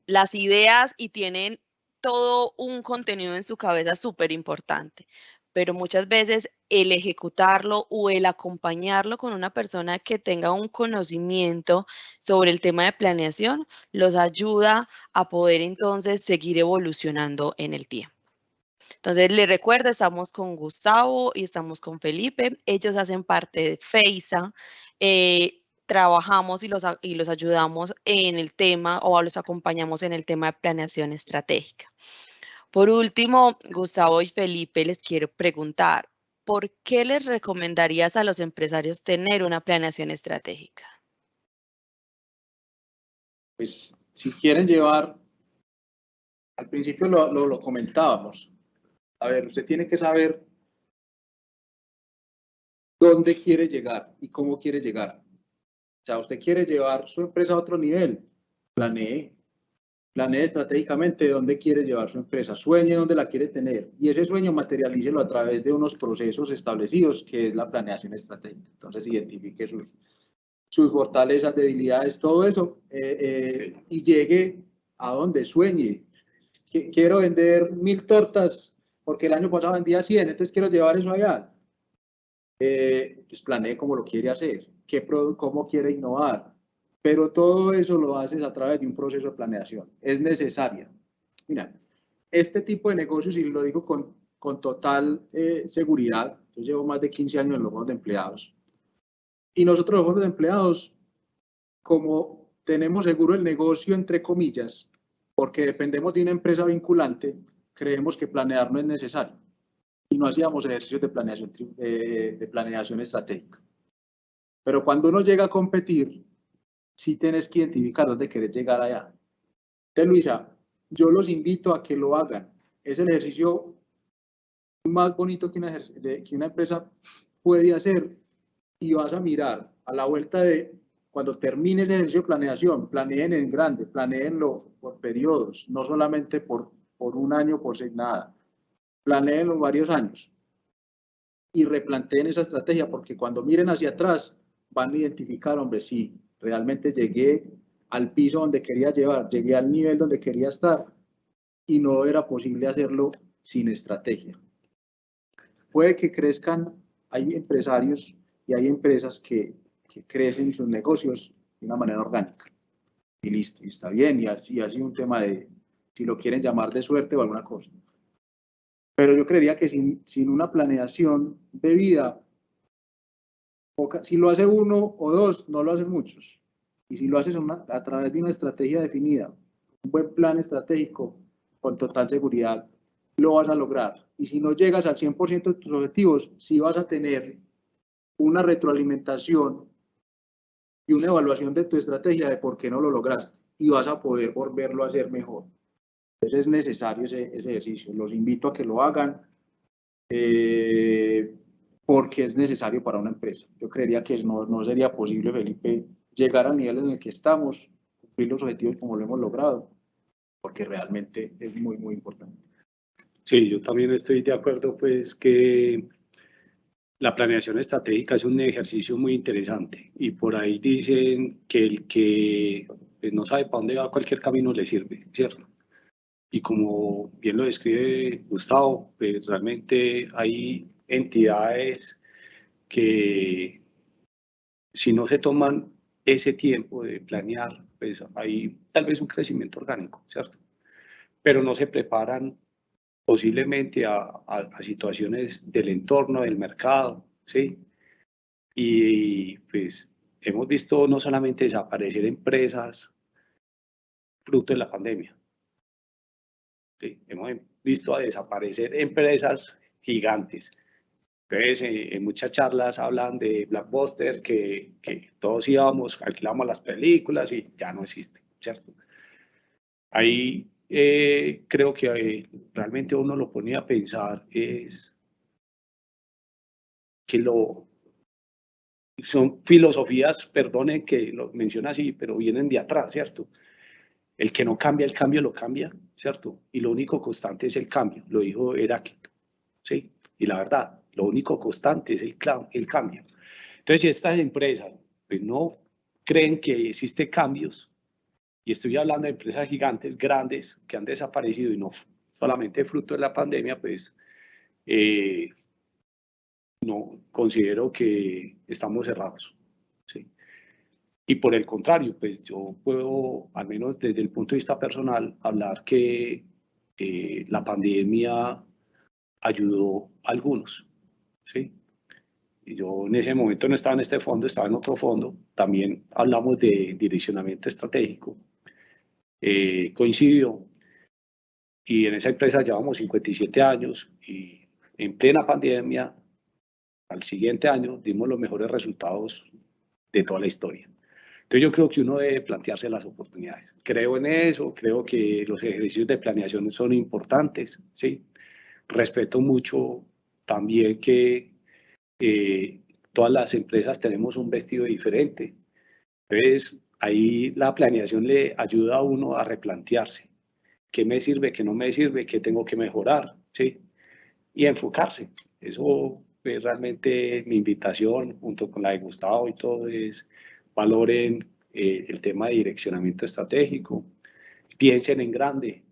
las ideas y tienen todo un contenido en su cabeza súper importante, pero muchas veces el ejecutarlo o el acompañarlo con una persona que tenga un conocimiento sobre el tema de planeación los ayuda a poder entonces seguir evolucionando en el tiempo. Entonces, les recuerdo, estamos con Gustavo y estamos con Felipe. Ellos hacen parte de FEISA. Trabajamos y los ayudamos en el tema o los acompañamos en el tema de planeación estratégica. Por último, Gustavo y Felipe, les quiero preguntar, ¿por qué les recomendarías a los empresarios tener una planeación estratégica? Pues si quieren llevar, al principio lo comentábamos, a ver, usted tiene que saber dónde quiere llegar y cómo quiere llegar. O sea, usted quiere llevar su empresa a otro nivel, planee estratégicamente dónde quiere llevar su empresa, sueñe dónde la quiere tener y ese sueño materialícelo a través de unos procesos establecidos que es la planeación estratégica. Entonces identifique sus fortalezas, debilidades, todo eso y llegue a donde sueñe. Quiero vender 1000 tortas porque el año pasado vendía 100, entonces quiero llevar eso allá. Pues planee cómo lo quiere hacer, cómo quiere innovar, pero todo eso lo haces a través de un proceso de planeación. Es necesaria. Mira, este tipo de negocios, y lo digo con total seguridad, yo llevo más de 15 años en los fondos de empleados, y nosotros los fondos de empleados, como tenemos seguro el negocio, entre comillas, porque dependemos de una empresa vinculante, creemos que planear no es necesario y no hacíamos ejercicios de planeación estratégica. Pero cuando uno llega a competir, sí tienes que identificar dónde querés llegar allá. Entonces, Luisa, yo los invito a que lo hagan. Es el ejercicio más bonito que una empresa puede hacer y vas a mirar a la vuelta de cuando termine ese ejercicio de planeación, planeen en grande, planeenlo por periodos, no solamente por un año, por ser nada. Planeenlo varios años y replanteen esa estrategia, porque cuando miren hacia atrás van a identificar, hombre, sí, realmente llegué al piso donde quería llevar, llegué al nivel donde quería estar y no era posible hacerlo sin estrategia. Puede que crezcan, hay empresarios y hay empresas que crecen sus negocios de una manera orgánica. Y listo, y está bien, y así un tema de, si lo quieren llamar de suerte o alguna cosa. Pero yo creería que sin una planeación debida, si lo hace uno o dos, no lo hacen muchos. Y si lo haces a través de una estrategia definida, un buen plan estratégico, con total seguridad, lo vas a lograr. Y si no llegas al 100% de tus objetivos, sí vas a tener una retroalimentación y una evaluación de tu estrategia de por qué no lo lograste. Y vas a poder volverlo a hacer mejor. Entonces es necesario ese ejercicio. Los invito a que lo hagan. Porque es necesario para una empresa. Yo creería que no sería posible, Felipe, llegar al nivel en el que estamos, cumplir los objetivos como lo hemos logrado, porque realmente es muy, muy importante. Sí, yo también estoy de acuerdo, pues, que la planeación estratégica es un ejercicio muy interesante y por ahí dicen que el que pues, no sabe para dónde va, cualquier camino le sirve, ¿cierto? Y como bien lo describe Gustavo, pues realmente hay entidades que si no se toman ese tiempo de planear, pues hay tal vez un crecimiento orgánico, ¿cierto? Pero no se preparan posiblemente a situaciones del entorno, del mercado, ¿sí? Y pues hemos visto no solamente desaparecer empresas fruto de la pandemia, ¿sí? Hemos visto a desaparecer empresas gigantes. Entonces, en muchas charlas hablan de Blockbuster, que todos íbamos, alquilábamos las películas y ya no existe, ¿cierto? Ahí creo que realmente uno lo ponía a pensar es que son filosofías, perdonen que lo menciona así, pero vienen de atrás, ¿cierto? El que no cambia, el cambio lo cambia, ¿cierto? Y lo único constante es el cambio, lo dijo Heráclito, ¿sí? Y la verdad, lo único constante es el cambio. Entonces, si estas empresas pues, no creen que existen cambios, y estoy hablando de empresas gigantes, grandes, que han desaparecido y no solamente fruto de la pandemia, pues no considero que estamos cerrados, ¿sí? Y por el contrario, pues yo puedo, al menos desde el punto de vista personal, hablar que la pandemia ayudó a algunos, ¿sí? Y yo en ese momento no estaba en este fondo, estaba en otro fondo. También hablamos de direccionamiento estratégico. Coincidió y en esa empresa llevamos 57 años y en plena pandemia, al siguiente año, dimos los mejores resultados de toda la historia. Entonces yo creo que uno debe plantearse las oportunidades. Creo en eso, creo que los ejercicios de planeación son importantes, ¿sí? Respeto mucho también que todas las empresas tenemos un vestido diferente. Entonces ahí la planeación le ayuda a uno a replantearse. ¿Qué me sirve, qué no me sirve, qué tengo que mejorar? ¿Sí? Y enfocarse. Eso es realmente mi invitación, junto con la de Gustavo y todo, es valoren el tema de direccionamiento estratégico, piensen en grande.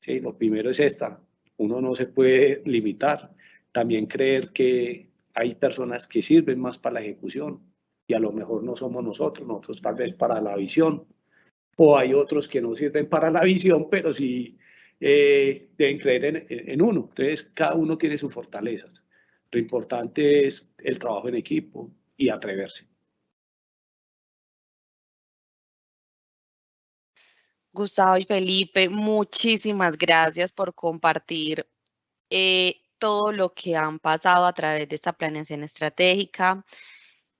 ¿Sí? Lo primero es esta, uno no se puede limitar. También creer que hay personas que sirven más para la ejecución y a lo mejor no somos nosotros tal vez para la visión, o hay otros que no sirven para la visión, pero sí deben creer en uno. Entonces, cada uno tiene sus fortalezas. Lo importante es el trabajo en equipo y atreverse. Gustavo y Felipe, muchísimas gracias por compartir todo lo que han pasado a través de esta planeación estratégica.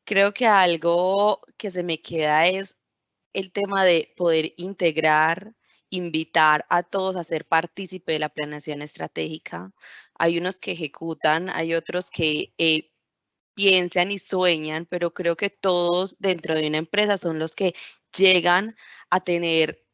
Creo que algo que se me queda es el tema de poder integrar, invitar a todos a ser partícipe de la planeación estratégica. Hay unos que ejecutan, hay otros que piensan y sueñan, pero creo que todos dentro de una empresa son los que llegan a tener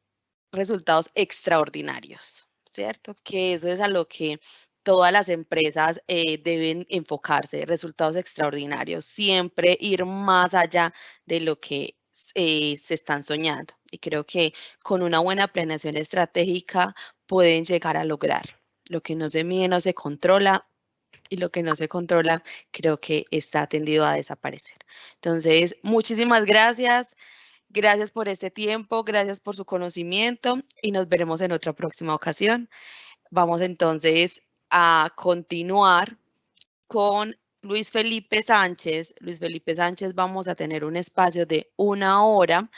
resultados extraordinarios, ¿cierto? Que eso es a lo que todas las empresas deben enfocarse, resultados extraordinarios, siempre ir más allá de lo que se están soñando. Y creo que con una buena planeación estratégica pueden llegar a lograr. Lo que no se mide no se controla y lo que no se controla creo que está tendido a desaparecer. Entonces, muchísimas gracias. Gracias por este tiempo, gracias por su conocimiento y nos veremos en otra próxima ocasión. Vamos entonces a continuar con Luis Felipe Sánchez. Luis Felipe Sánchez, vamos a tener un espacio de 1 hora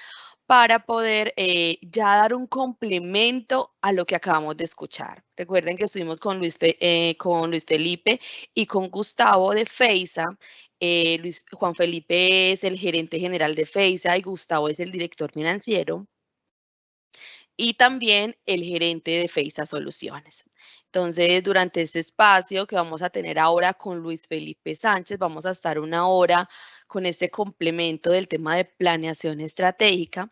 para poder ya dar un complemento a lo que acabamos de escuchar. Recuerden que estuvimos con Luis Felipe y con Gustavo de FEISA. Juan Felipe es el gerente general de FEISA y Gustavo es el director financiero y también el gerente de FEISA Soluciones. Entonces, durante este espacio que vamos a tener ahora con Luis Felipe Sánchez, vamos a estar 1 hora con este complemento del tema de planeación estratégica.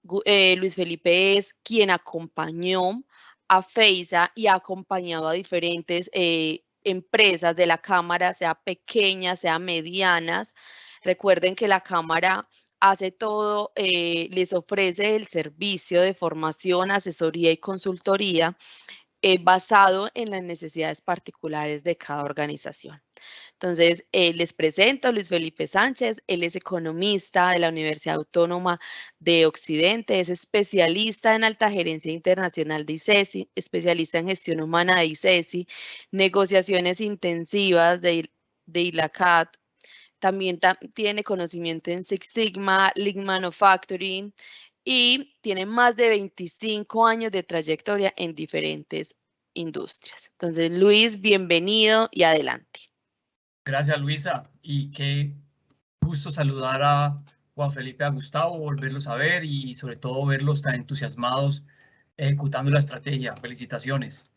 Luis Felipe es quien acompañó a FEISA y ha acompañado a diferentes empresas de la Cámara, sea pequeñas, sea medianas. Recuerden que la Cámara hace todo, les ofrece el servicio de formación, asesoría y consultoría basado en las necesidades particulares de cada organización. Entonces, les presento a Luis Felipe Sánchez. Él es economista de la Universidad Autónoma de Occidente, es especialista en alta gerencia internacional de ICESI, especialista en gestión humana de ICESI, negociaciones intensivas de ILACAT, También tiene conocimiento en Six Sigma, Lean Manufacturing y tiene más de 25 años de trayectoria en diferentes industrias. Entonces, Luis, bienvenido y adelante. Gracias, Luisa, y qué gusto saludar a Juan Felipe, a Gustavo, volverlos a ver y sobre todo verlos tan entusiasmados ejecutando la estrategia. Felicitaciones.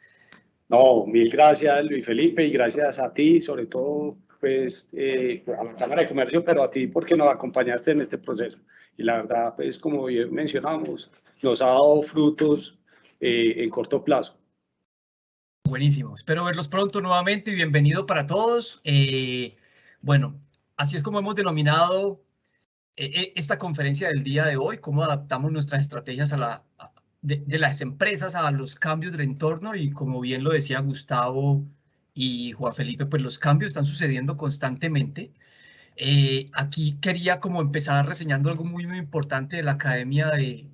No, mil gracias, Luis Felipe, y gracias a ti, sobre todo pues a la Cámara de Comercio, pero a ti porque nos acompañaste en este proceso. Y la verdad, pues como bien mencionamos, nos ha dado frutos en corto plazo. Buenísimo, espero verlos pronto nuevamente y bienvenido para todos. Bueno, así es como hemos denominado esta conferencia del día de hoy, cómo adaptamos nuestras estrategias de las empresas a los cambios del entorno, y como bien lo decía Gustavo y Juan Felipe, pues los cambios están sucediendo constantemente. Aquí quería como empezar reseñando algo muy importante de la Academia de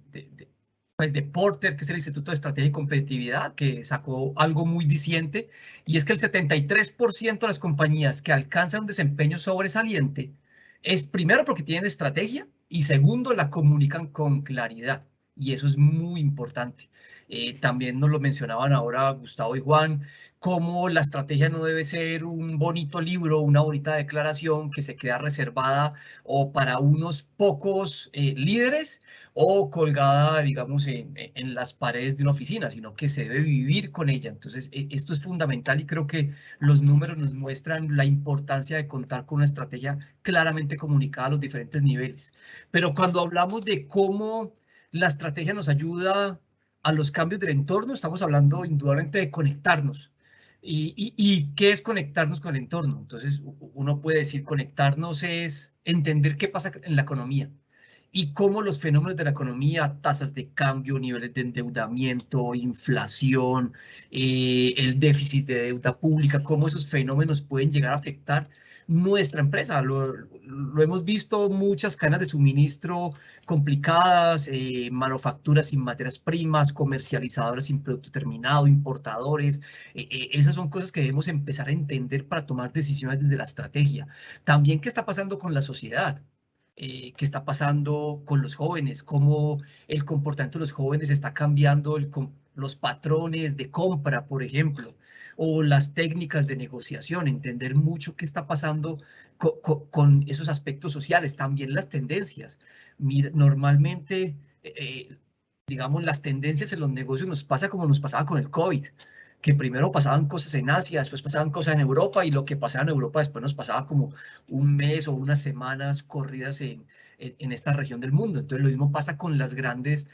Porter, que es el Instituto de Estrategia y Competitividad, que sacó algo muy diciente, y es que el 73% de las compañías que alcanzan un desempeño sobresaliente es primero porque tienen estrategia y segundo la comunican con claridad, y eso es muy importante. También nos lo mencionaban ahora Gustavo y Juan, cómo la estrategia no debe ser un bonito libro, una bonita declaración que se queda reservada o para unos pocos líderes o colgada, digamos, en las paredes de una oficina, sino que se debe vivir con ella. Entonces, esto es fundamental y creo que los números nos muestran la importancia de contar con una estrategia claramente comunicada a los diferentes niveles. Pero cuando hablamos de cómo la estrategia nos ayuda a los cambios del entorno, estamos hablando indudablemente de conectarnos. ¿Y qué es conectarnos con el entorno? Entonces, uno puede decir conectarnos es entender qué pasa en la economía y cómo los fenómenos de la economía, tasas de cambio, niveles de endeudamiento, inflación, el déficit de deuda pública, cómo esos fenómenos pueden llegar a afectar nuestra empresa. Lo hemos visto, muchas cadenas de suministro complicadas, manufacturas sin materias primas, comercializadoras sin producto terminado, importadores. Esas son cosas que debemos empezar a entender para tomar decisiones desde la estrategia. También qué está pasando con la sociedad. Qué está pasando con los jóvenes, cómo el comportamiento de los jóvenes está cambiando los patrones de compra, por ejemplo, o las técnicas de negociación, entender mucho qué está pasando con esos aspectos sociales, también las tendencias. Mira, normalmente, digamos, las tendencias en los negocios nos pasa como nos pasaba con el COVID, que primero pasaban cosas en Asia, después pasaban cosas en Europa, y lo que pasaba en Europa después nos pasaba como un mes o unas semanas corridas en esta región del mundo. Entonces lo mismo pasa con las grandes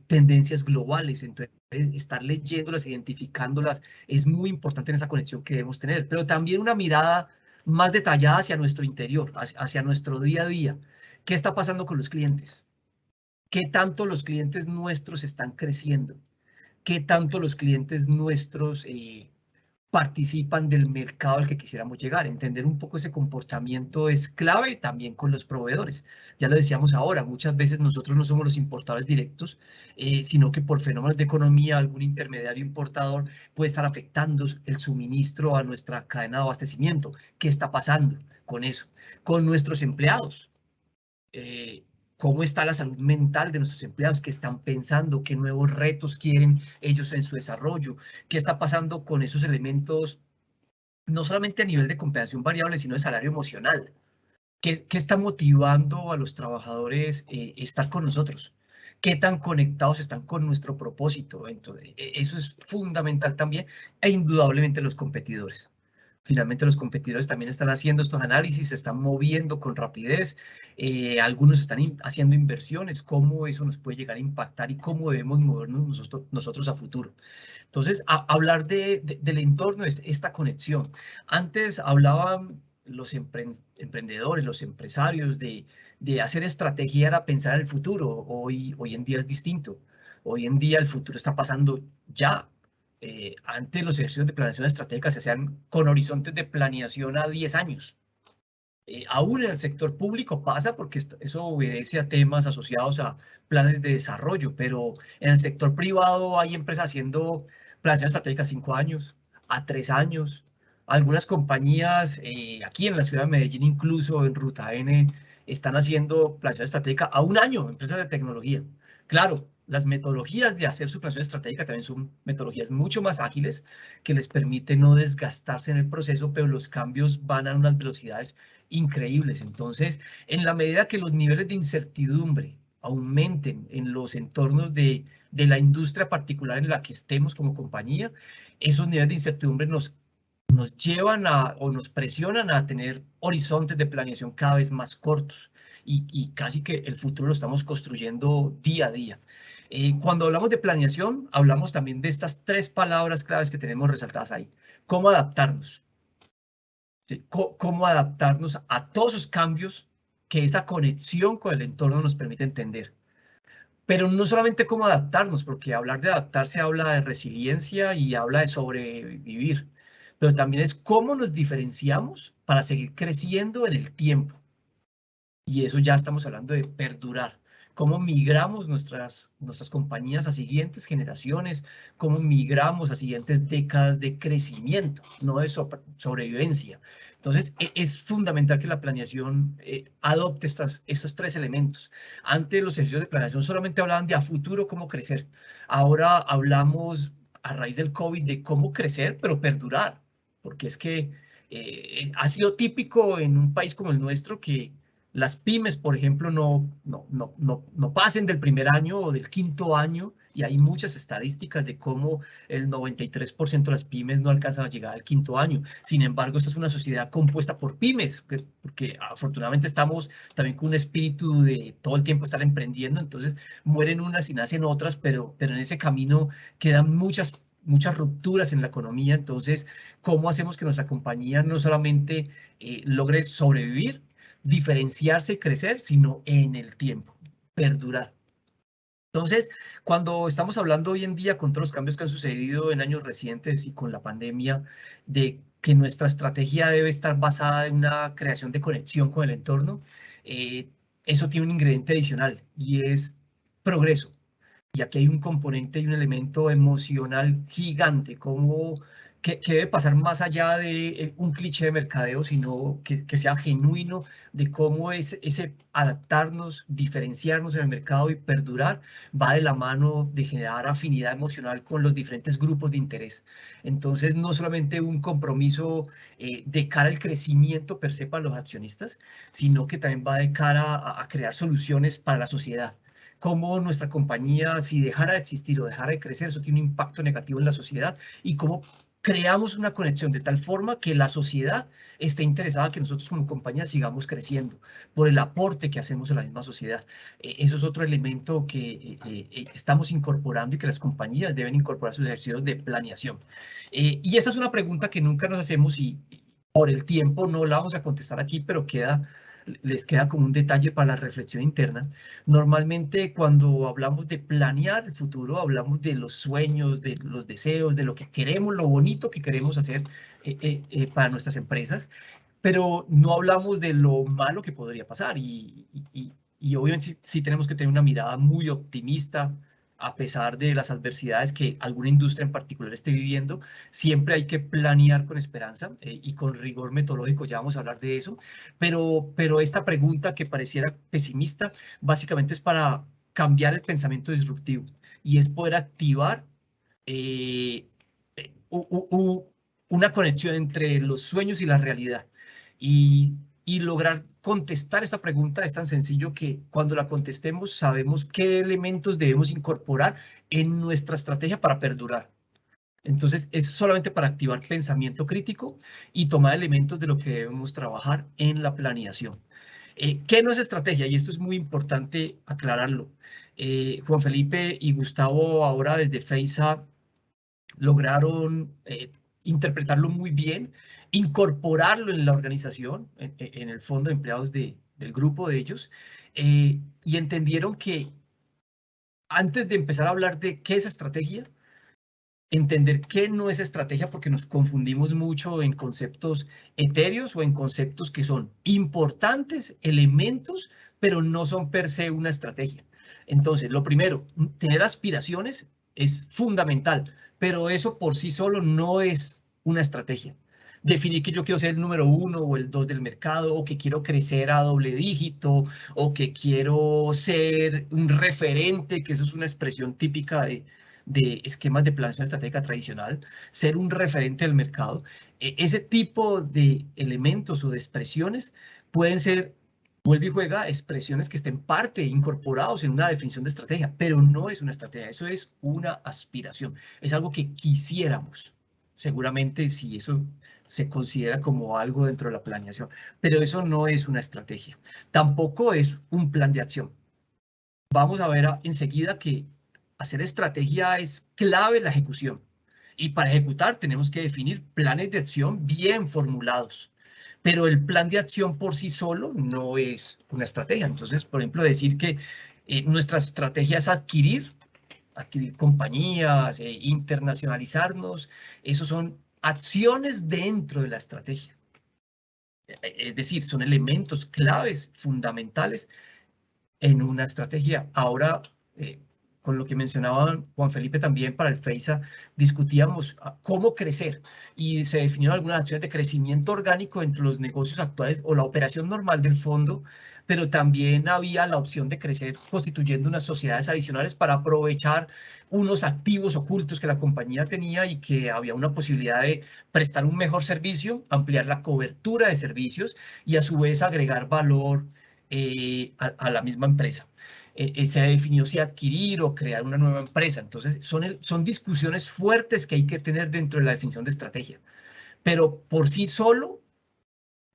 tendencias globales. Entonces estar leyéndolas, identificándolas, es muy importante en esa conexión que debemos tener, pero también una mirada más detallada hacia nuestro interior, hacia nuestro día a día. ¿Qué está pasando con los clientes? ¿Qué tanto los clientes nuestros están creciendo? ¿Qué tanto los clientes nuestros participan del mercado al que quisiéramos llegar? Entender un poco ese comportamiento es clave, también con los proveedores. Ya lo decíamos ahora, muchas veces nosotros no somos los importadores directos, sino que por fenómenos de economía, algún intermediario importador puede estar afectando el suministro a nuestra cadena de abastecimiento. ¿Qué está pasando con eso? Con nuestros empleados. ¿Cómo está la salud mental de nuestros empleados? ¿Qué están pensando? ¿Qué nuevos retos quieren ellos en su desarrollo? ¿Qué está pasando con esos elementos, no solamente a nivel de compensación variable, sino de salario emocional? ¿Qué está motivando a los trabajadores estar con nosotros? ¿Qué tan conectados están con nuestro propósito? Entonces, eso es fundamental también, e indudablemente los competidores. Finalmente los competidores también están haciendo estos análisis, se están moviendo con rapidez, algunos están haciendo inversiones, cómo eso nos puede llegar a impactar y cómo debemos movernos nosotros a futuro. Entonces, hablar del entorno es esta conexión. Antes hablaban los emprendedores, los empresarios de hacer estrategia era pensar en el futuro. Hoy en día es distinto. Hoy en día el futuro está pasando ya. Antes los ejercicios de planeación estratégica se hacían con horizontes de planeación a 10 años. Aún en el sector público pasa porque eso obedece a temas asociados a planes de desarrollo, pero en el sector privado hay empresas haciendo planeación estratégica a 5 años, a 3 años, Algunas compañías aquí en la ciudad de Medellín, incluso en Ruta N, están haciendo planeación estratégica a un año, empresas de tecnología. Claro, las metodologías de hacer su planeación estratégica también son metodologías mucho más ágiles que les permiten no desgastarse en el proceso, pero los cambios van a unas velocidades increíbles. Entonces, en la medida que los niveles de incertidumbre aumenten en los entornos de la industria particular en la que estemos como compañía, esos niveles de incertidumbre nos llevan o nos presionan a tener horizontes de planeación cada vez más cortos y casi que el futuro lo estamos construyendo día a día. Cuando hablamos de planeación, hablamos también de estas 3 palabras claves que tenemos resaltadas ahí. ¿Cómo adaptarnos? ¿Sí? ¿Cómo adaptarnos a todos esos cambios que esa conexión con el entorno nos permite entender? Pero no solamente cómo adaptarnos, porque hablar de adaptarse habla de resiliencia y habla de sobrevivir, pero también es cómo nos diferenciamos para seguir creciendo en el tiempo. Y eso ya estamos hablando de perdurar. Cómo migramos nuestras compañías a siguientes generaciones, cómo migramos a siguientes décadas de crecimiento, no de sobrevivencia. Entonces, es fundamental que la planeación adopte estos 3 elementos. Antes los ejercicios de planeación solamente hablaban de a futuro cómo crecer. Ahora hablamos a raíz del COVID de cómo crecer, pero perdurar. Porque es que ha sido típico en un país como el nuestro que las pymes, por ejemplo, no pasen del primer año o del 5.º año, y hay muchas estadísticas de cómo el 93% de las pymes no alcanzan a llegar al 5.º año. Sin embargo, esta es una sociedad compuesta por pymes, porque afortunadamente estamos también con un espíritu de todo el tiempo estar emprendiendo, entonces mueren unas y nacen otras, pero en ese camino quedan muchas rupturas en la economía. Entonces, ¿cómo hacemos que nuestra compañía no solamente logre sobrevivir, diferenciarse y crecer, sino en el tiempo, perdurar? Entonces, cuando estamos hablando hoy en día con todos los cambios que han sucedido en años recientes y con la pandemia, de que nuestra estrategia debe estar basada en una creación de conexión con el entorno, eso tiene un ingrediente adicional y es progreso. Y aquí hay un componente y un elemento emocional gigante, como que debe pasar más allá de un cliché de mercadeo, sino que sea genuino de cómo es ese adaptarnos, diferenciarnos en el mercado y perdurar va de la mano de generar afinidad emocional con los diferentes grupos de interés. Entonces, no solamente un compromiso de cara al crecimiento per se para los accionistas, sino que también va de cara a crear soluciones para la sociedad. Cómo nuestra compañía, si dejara de existir o dejara de crecer, eso tiene un impacto negativo en la sociedad, y cómo creamos una conexión de tal forma que la sociedad esté interesada que nosotros como compañía sigamos creciendo por el aporte que hacemos a la misma sociedad. Eso es otro elemento que estamos incorporando y que las compañías deben incorporar a sus ejercicios de planeación. Y esta es una pregunta que nunca nos hacemos y por el tiempo no la vamos a contestar aquí, pero les queda como un detalle para la reflexión interna. Normalmente cuando hablamos de planear el futuro, hablamos de los sueños, de los deseos, de lo que queremos, lo bonito que queremos hacer para nuestras empresas, pero no hablamos de lo malo que podría pasar. Y obviamente sí tenemos que tener una mirada muy optimista, a pesar de las adversidades que alguna industria en particular esté viviendo. Siempre hay que planear con esperanza y con rigor metodológico, ya vamos a hablar de eso, pero esta pregunta que pareciera pesimista, básicamente es para cambiar el pensamiento disruptivo, y es poder activar una conexión entre los sueños y la realidad. Y lograr contestar esta pregunta es tan sencillo que cuando la contestemos sabemos qué elementos debemos incorporar en nuestra estrategia para perdurar. Entonces, es solamente para activar pensamiento crítico y tomar elementos de lo que debemos trabajar en la planeación. ¿Qué no es estrategia? Y esto es muy importante aclararlo. Juan Felipe y Gustavo ahora desde FEISA lograron interpretarlo muy bien, incorporarlo en la organización, en el fondo de empleados del grupo de ellos, y entendieron que antes de empezar a hablar de qué es estrategia, entender qué no es estrategia, porque nos confundimos mucho en conceptos etéreos o en conceptos que son importantes, elementos, pero no son per se una estrategia. Entonces, lo primero, tener aspiraciones es fundamental, pero eso por sí solo no es una estrategia. definir que yo quiero ser el número 1 o el 2 del mercado, o que quiero crecer a doble dígito, o que quiero ser un referente, que eso es una expresión típica de esquemas de planeación estratégica tradicional, ser un referente del mercado. Ese tipo de elementos o de expresiones pueden ser, vuelve y juega, expresiones que estén parte, incorporados en una definición de estrategia, pero no es una estrategia, eso es una aspiración, es algo que quisiéramos. Seguramente si eso se considera como algo dentro de la planeación, pero eso no es una estrategia. Tampoco es un plan de acción. Vamos a ver enseguida que hacer estrategia es clave en la ejecución. Y para ejecutar tenemos que definir planes de acción bien formulados. Pero el plan de acción por sí solo no es una estrategia. Entonces, por ejemplo, decir que nuestra estrategia es adquirir compañías, internacionalizarnos, esos son acciones dentro de la estrategia. Es decir, son elementos claves, fundamentales en una estrategia. Ahora, con lo que mencionaba Juan Felipe también para el FEISA, discutíamos cómo crecer y se definieron algunas acciones de crecimiento orgánico entre los negocios actuales o la operación normal del fondo, pero también había la opción de crecer constituyendo unas sociedades adicionales para aprovechar unos activos ocultos que la compañía tenía y que había una posibilidad de prestar un mejor servicio, ampliar la cobertura de servicios y a su vez agregar valor a la misma empresa. Se ha definido si adquirir o crear una nueva empresa. Entonces, son discusiones fuertes que hay que tener dentro de la definición de estrategia. Pero por sí solo,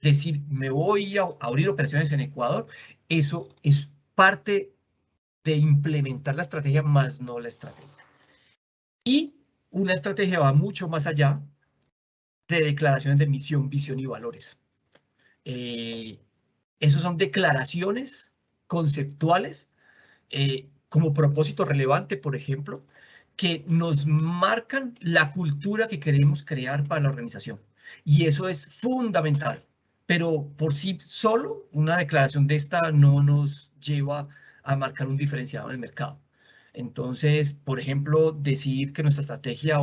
decir, me voy a abrir operaciones en Ecuador, eso es parte de implementar la estrategia, más no la estrategia. Y una estrategia va mucho más allá de declaraciones de misión, visión y valores. Esos son declaraciones conceptuales como propósito relevante, por ejemplo, que nos marcan la cultura que queremos crear para la organización. Y eso es fundamental. Pero por sí solo, una declaración de esta no nos lleva a marcar un diferenciado en el mercado. Entonces, por ejemplo, decir que nuestra estrategia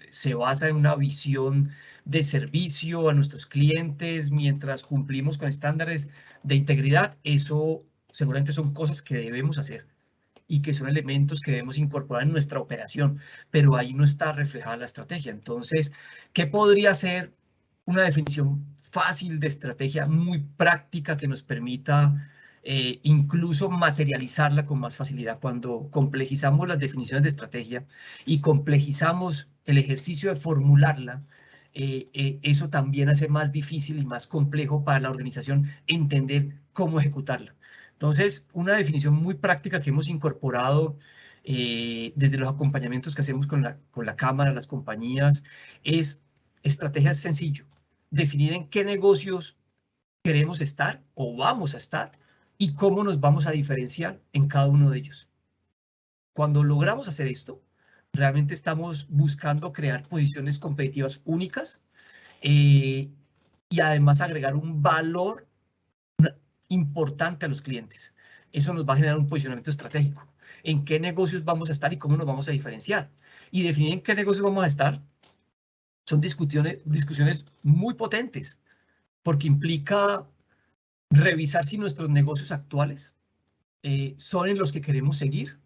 se basa en una visión de servicio a nuestros clientes mientras cumplimos con estándares de integridad, eso seguramente son cosas que debemos hacer y que son elementos que debemos incorporar en nuestra operación, pero ahí no está reflejada la estrategia. Entonces, ¿qué podría ser una definición fácil de estrategia, muy práctica, que nos permita incluso materializarla con más facilidad? Cuando complejizamos las definiciones de estrategia y complejizamos el ejercicio de formularla, eso también hace más difícil y más complejo para la organización entender cómo ejecutarla. Entonces, una definición muy práctica que hemos incorporado desde los acompañamientos que hacemos con la Cámara, las compañías, es estrategia sencillo. Definir en qué negocios queremos estar o vamos a estar y cómo nos vamos a diferenciar en cada uno de ellos. Cuando logramos hacer esto, realmente estamos buscando crear posiciones competitivas únicas y además agregar un valor importante a los clientes. Eso nos va a generar un posicionamiento estratégico. En qué negocios vamos a estar y cómo nos vamos a diferenciar. Y definir en qué negocios vamos a estar son discusiones muy potentes, porque implica revisar si nuestros negocios actuales son en los que queremos seguir,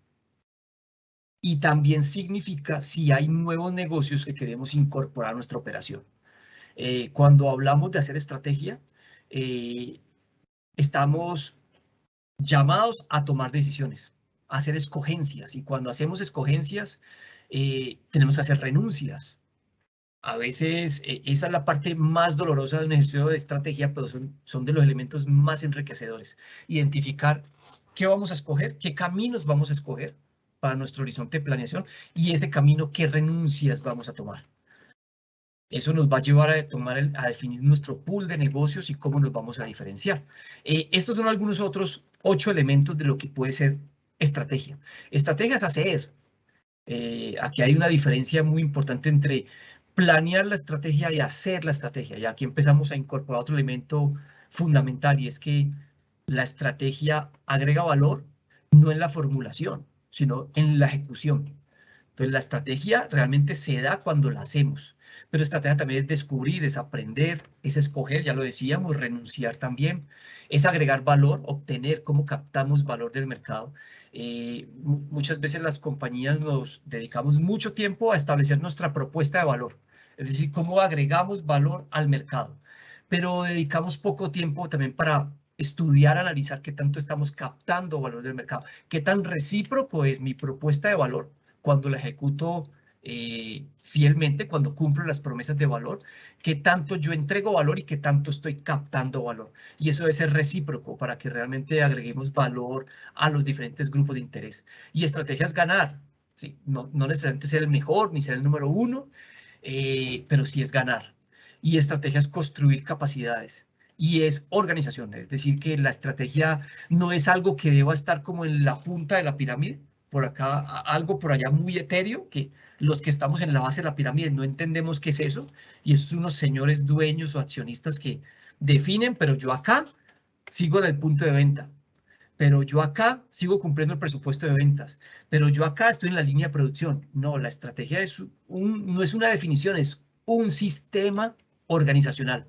y también significa si hay nuevos negocios que queremos incorporar a nuestra operación. Cuando hablamos de hacer estrategia, estamos llamados a tomar decisiones, a hacer escogencias, y cuando hacemos escogencias, tenemos que hacer renuncias. A veces esa es la parte más dolorosa de un ejercicio de estrategia, pero son de los elementos más enriquecedores. Identificar qué vamos a escoger, qué caminos vamos a escoger para nuestro horizonte de planeación, y ese camino, qué renuncias vamos a tomar. Eso nos va a llevar a definir nuestro pool de negocios y cómo nos vamos a diferenciar. Estos son algunos otros 8 elementos de lo que puede ser estrategia. Estrategia es hacer. Aquí hay una diferencia muy importante entre planear la estrategia y hacer la estrategia. Y aquí empezamos a incorporar otro elemento fundamental, y es que la estrategia agrega valor no en la formulación, sino en la ejecución. Entonces, la estrategia realmente se da cuando la hacemos, pero estrategia también es descubrir, es aprender, es escoger, ya lo decíamos, renunciar también, es agregar valor, obtener cómo captamos valor del mercado. Muchas veces las compañías nos dedicamos mucho tiempo a establecer nuestra propuesta de valor, es decir, cómo agregamos valor al mercado, pero dedicamos poco tiempo también para estudiar, analizar qué tanto estamos captando valor del mercado, qué tan recíproco es mi propuesta de valor cuando la ejecuto fielmente, cuando cumplo las promesas de valor, qué tanto yo entrego valor y qué tanto estoy captando valor. Y eso debe ser recíproco para que realmente agreguemos valor a los diferentes grupos de interés. Y estrategia es ganar, ¿sí? No necesariamente ser el mejor ni ser el número uno, pero sí es ganar. Y estrategia es construir capacidades. Y es organización, es decir, que la estrategia no es algo que deba estar como en la punta de la pirámide, por acá, algo por allá muy etéreo, que los que estamos en la base de la pirámide no entendemos qué es eso, y esos son unos señores dueños o accionistas que definen, pero yo acá sigo en el punto de venta, pero yo acá sigo cumpliendo el presupuesto de ventas, pero yo acá estoy en la línea de producción. No, la estrategia no es una definición, es un sistema organizacional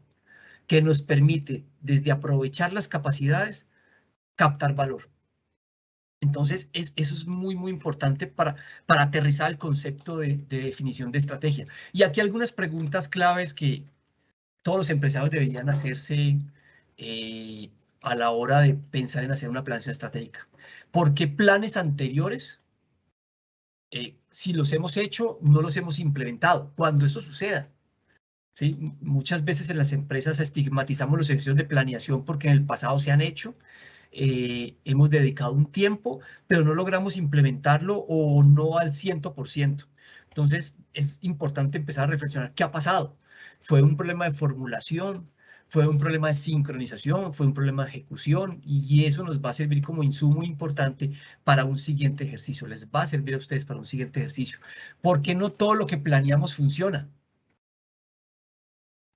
que nos permite, desde aprovechar las capacidades, captar valor. Entonces, eso es muy, muy importante para aterrizar el concepto de definición de estrategia. Y aquí algunas preguntas claves que todos los empresarios deberían hacerse a la hora de pensar en hacer una planeación estratégica. ¿Por qué planes anteriores, si los hemos hecho, no los hemos implementado? Cuando esto suceda, ¿sí? Muchas veces en las empresas estigmatizamos los ejercicios de planeación porque en el pasado se han hecho, hemos dedicado un tiempo, pero no logramos implementarlo o no al 100%. Entonces, es importante empezar a reflexionar qué ha pasado. ¿Fue un problema de formulación? ¿Fue un problema de sincronización? ¿Fue un problema de ejecución? Y eso nos va a servir como insumo importante para un siguiente ejercicio. Les va a servir a ustedes para un siguiente ejercicio. Porque no todo lo que planeamos funciona.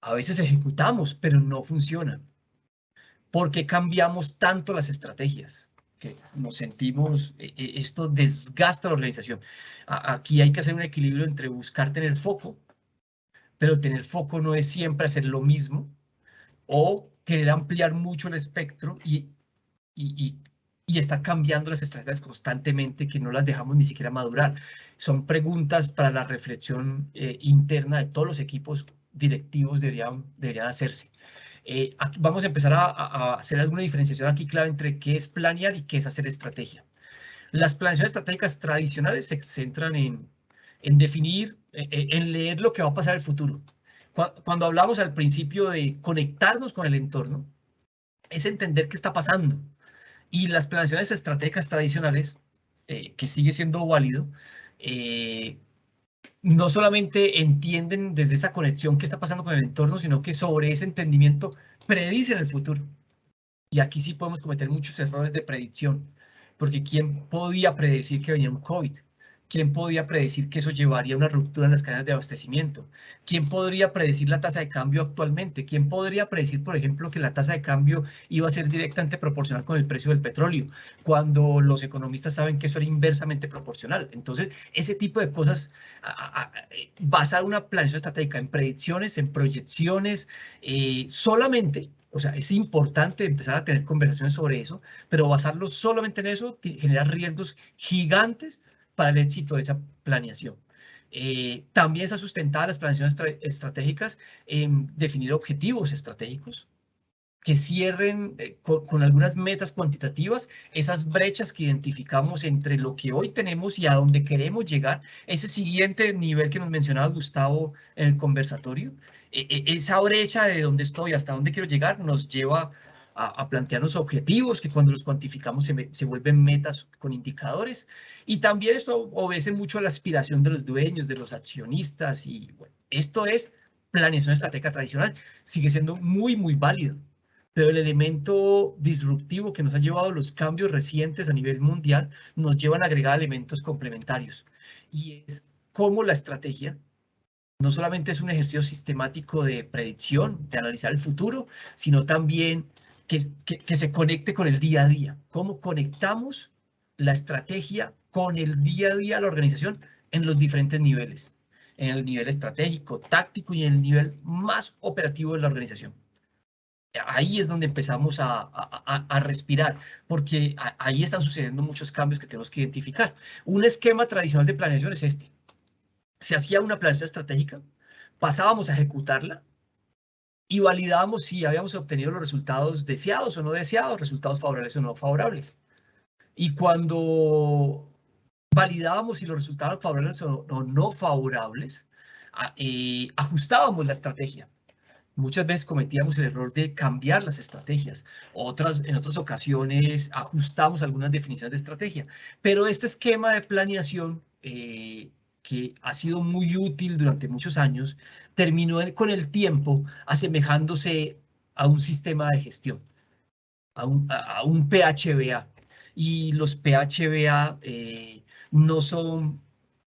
A veces ejecutamos, pero no funciona. ¿Por qué cambiamos tanto las estrategias? Que nos sentimos, esto desgasta la organización. Aquí hay que hacer un equilibrio entre buscar tener foco, pero tener foco no es siempre hacer lo mismo, o querer ampliar mucho el espectro y estar cambiando las estrategias constantemente, que no las dejamos ni siquiera madurar. Son preguntas para la reflexión interna de todos los equipos directivos deberían hacerse. Aquí vamos a empezar a hacer alguna diferenciación aquí clave entre qué es planear y qué es hacer estrategia. Las planeaciones estratégicas tradicionales se centran en definir, en leer lo que va a pasar en el futuro. Cuando hablamos al principio de conectarnos con el entorno, es entender qué está pasando. Y las planeaciones estratégicas tradicionales, que sigue siendo válido, no solamente entienden desde esa conexión qué está pasando con el entorno, sino que sobre ese entendimiento predicen el futuro. Y aquí sí podemos cometer muchos errores de predicción, porque ¿quién podía predecir que venía un COVID? ¿Quién podía predecir que eso llevaría a una ruptura en las cadenas de abastecimiento? ¿Quién podría predecir la tasa de cambio actualmente? ¿Quién podría predecir, por ejemplo, que la tasa de cambio iba a ser directamente proporcional con el precio del petróleo, cuando los economistas saben que eso era inversamente proporcional? Entonces, ese tipo de cosas, basar una planeación estratégica en predicciones, en proyecciones, solamente, o sea, es importante empezar a tener conversaciones sobre eso, pero basarlo solamente en eso genera riesgos gigantes para el éxito de esa planeación. También está sustentada las planeaciones estratégicas en definir objetivos estratégicos que cierren con algunas metas cuantitativas esas brechas que identificamos entre lo que hoy tenemos y a dónde queremos llegar, ese siguiente nivel que nos mencionaba Gustavo en el conversatorio. Esa brecha de dónde estoy hasta dónde quiero llegar nos lleva a plantearnos objetivos que cuando los cuantificamos se vuelven metas con indicadores. Y también esto obedece mucho a la aspiración de los dueños, de los accionistas. Y bueno, esto es planeación estratégica tradicional. Sigue siendo muy, muy válido. Pero el elemento disruptivo que nos ha llevado los cambios recientes a nivel mundial nos llevan a agregar elementos complementarios. Y es cómo la estrategia no solamente es un ejercicio sistemático de predicción, de analizar el futuro, sino también que se conecte con el día a día. ¿Cómo conectamos la estrategia con el día a día de la organización en los diferentes niveles, en el nivel estratégico, táctico y en el nivel más operativo de la organización. Ahí es donde empezamos a respirar, porque ahí están sucediendo muchos cambios que tenemos que identificar. Un esquema tradicional de planeación es este. Se hacía una planeación estratégica, pasábamos a ejecutarla y validábamos si habíamos obtenido los resultados deseados o no deseados, resultados favorables o no favorables. Y cuando validábamos si los resultados favorables o no favorables, ajustábamos la estrategia. Muchas veces cometíamos el error de cambiar las estrategias. En otras ocasiones ajustamos algunas definiciones de estrategia. Pero este esquema de planeación, que ha sido muy útil durante muchos años, terminó con el tiempo asemejándose a un sistema de gestión, a un PHBA. Y los PHBA no son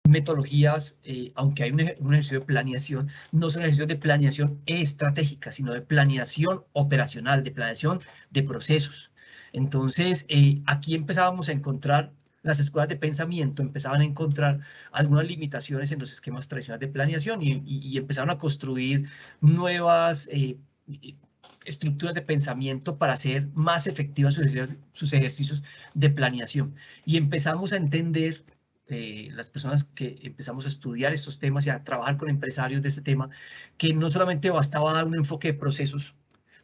metodologías, aunque hay un ejercicio de planeación, no son ejercicios de planeación estratégica, sino de planeación operacional, de planeación de procesos. Entonces, aquí empezábamos a encontrar, las escuelas de pensamiento empezaban a encontrar algunas limitaciones en los esquemas tradicionales de planeación y empezaron a construir nuevas estructuras de pensamiento para hacer más efectivas sus ejercicios de planeación. Y empezamos a entender, las personas que empezamos a estudiar estos temas y a trabajar con empresarios de este tema, que no solamente bastaba dar un enfoque de procesos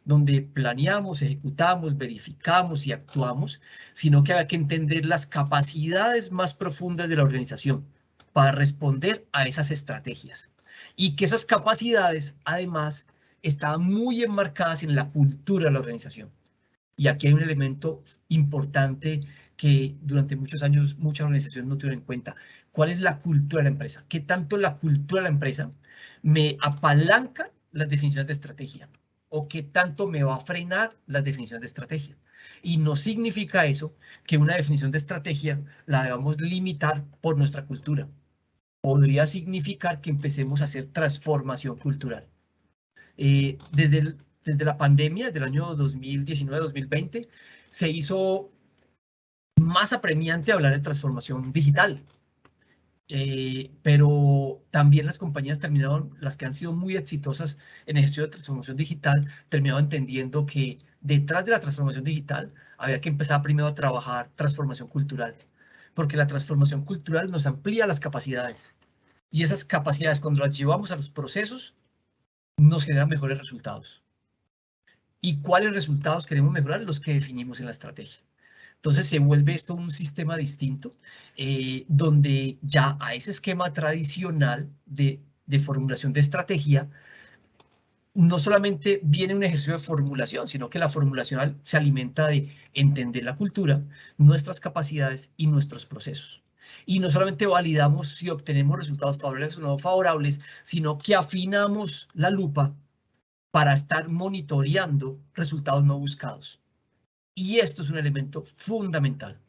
donde planeamos, ejecutamos, verificamos y actuamos, sino que había que entender las capacidades más profundas de la organización para responder a esas estrategias. Y que esas capacidades, además, estaban muy enmarcadas en la cultura de la organización. Y aquí hay un elemento importante que durante muchos años muchas organizaciones no tuvieron en cuenta. ¿Cuál es la cultura de la empresa? ¿Qué tanto la cultura de la empresa me apalanca las definiciones de estrategia? ¿O qué tanto me va a frenar las definiciones de estrategia? Y no significa eso que una definición de estrategia la debamos limitar por nuestra cultura. Podría significar que empecemos a hacer transformación cultural. Desde la pandemia, desde el año 2019-2020, se hizo más apremiante hablar de transformación digital. Pero también las compañías las que han sido muy exitosas en ejercicio de transformación digital, terminaron entendiendo que detrás de la transformación digital había que empezar primero a trabajar transformación cultural, porque la transformación cultural nos amplía las capacidades. Y esas capacidades, cuando las llevamos a los procesos, nos generan mejores resultados. ¿Y cuáles resultados queremos mejorar? Los que definimos en la estrategia. Entonces se vuelve esto un sistema distinto, donde ya a ese esquema tradicional de formulación de estrategia, no solamente viene un ejercicio de formulación, sino que la formulación se alimenta de entender la cultura, nuestras capacidades y nuestros procesos. Y no solamente validamos si obtenemos resultados favorables o no favorables, sino que afinamos la lupa para estar monitoreando resultados no buscados. Y esto es un elemento fundamental.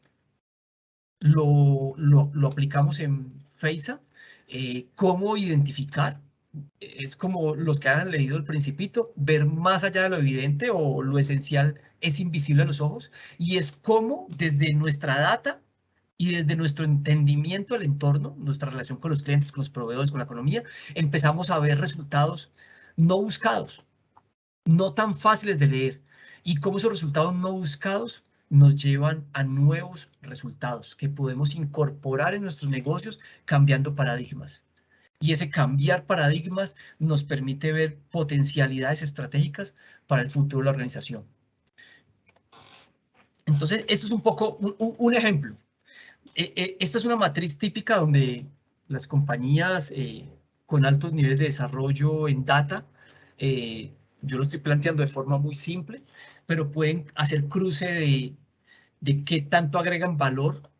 Lo aplicamos en FEISA. ¿Cómo identificar? Es como los que han leído El Principito, ver más allá de lo evidente o lo esencial es invisible a los ojos. Y es cómo desde nuestra data y desde nuestro entendimiento del entorno, nuestra relación con los clientes, con los proveedores, con la economía, empezamos a ver resultados no buscados, no tan fáciles de leer. Y cómo esos resultados no buscados nos llevan a nuevos resultados que podemos incorporar en nuestros negocios cambiando paradigmas. Y ese cambiar paradigmas nos permite ver potencialidades estratégicas para el futuro de la organización. Entonces, esto es un poco un ejemplo. Esta es una matriz típica donde las compañías con altos niveles de desarrollo en data, yo lo estoy planteando de forma muy simple, pero pueden hacer cruce de qué tanto agregan valor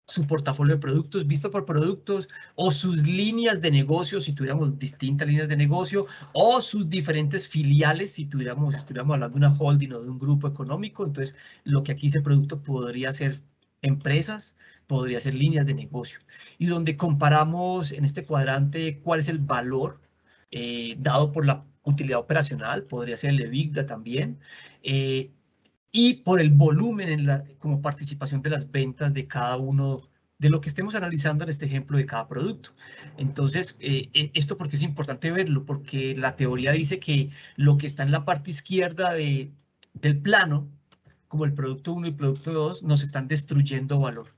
su portafolio de productos visto por productos, o sus líneas de negocio, si tuviéramos distintas líneas de negocio, o sus diferentes filiales, si estuviéramos hablando de una holding o de un grupo económico. Entonces, lo que aquí dice producto podría ser empresas, podría ser líneas de negocio. Y donde comparamos en este cuadrante cuál es el valor dado por la utilidad operacional, podría ser el EBITDA también, y por el volumen como participación de las ventas de cada uno de lo que estemos analizando en este ejemplo de cada producto. Entonces, esto porque es importante verlo, porque la teoría dice que lo que está en la parte izquierda del plano, como el producto 1 y el producto 2, nos están destruyendo valor,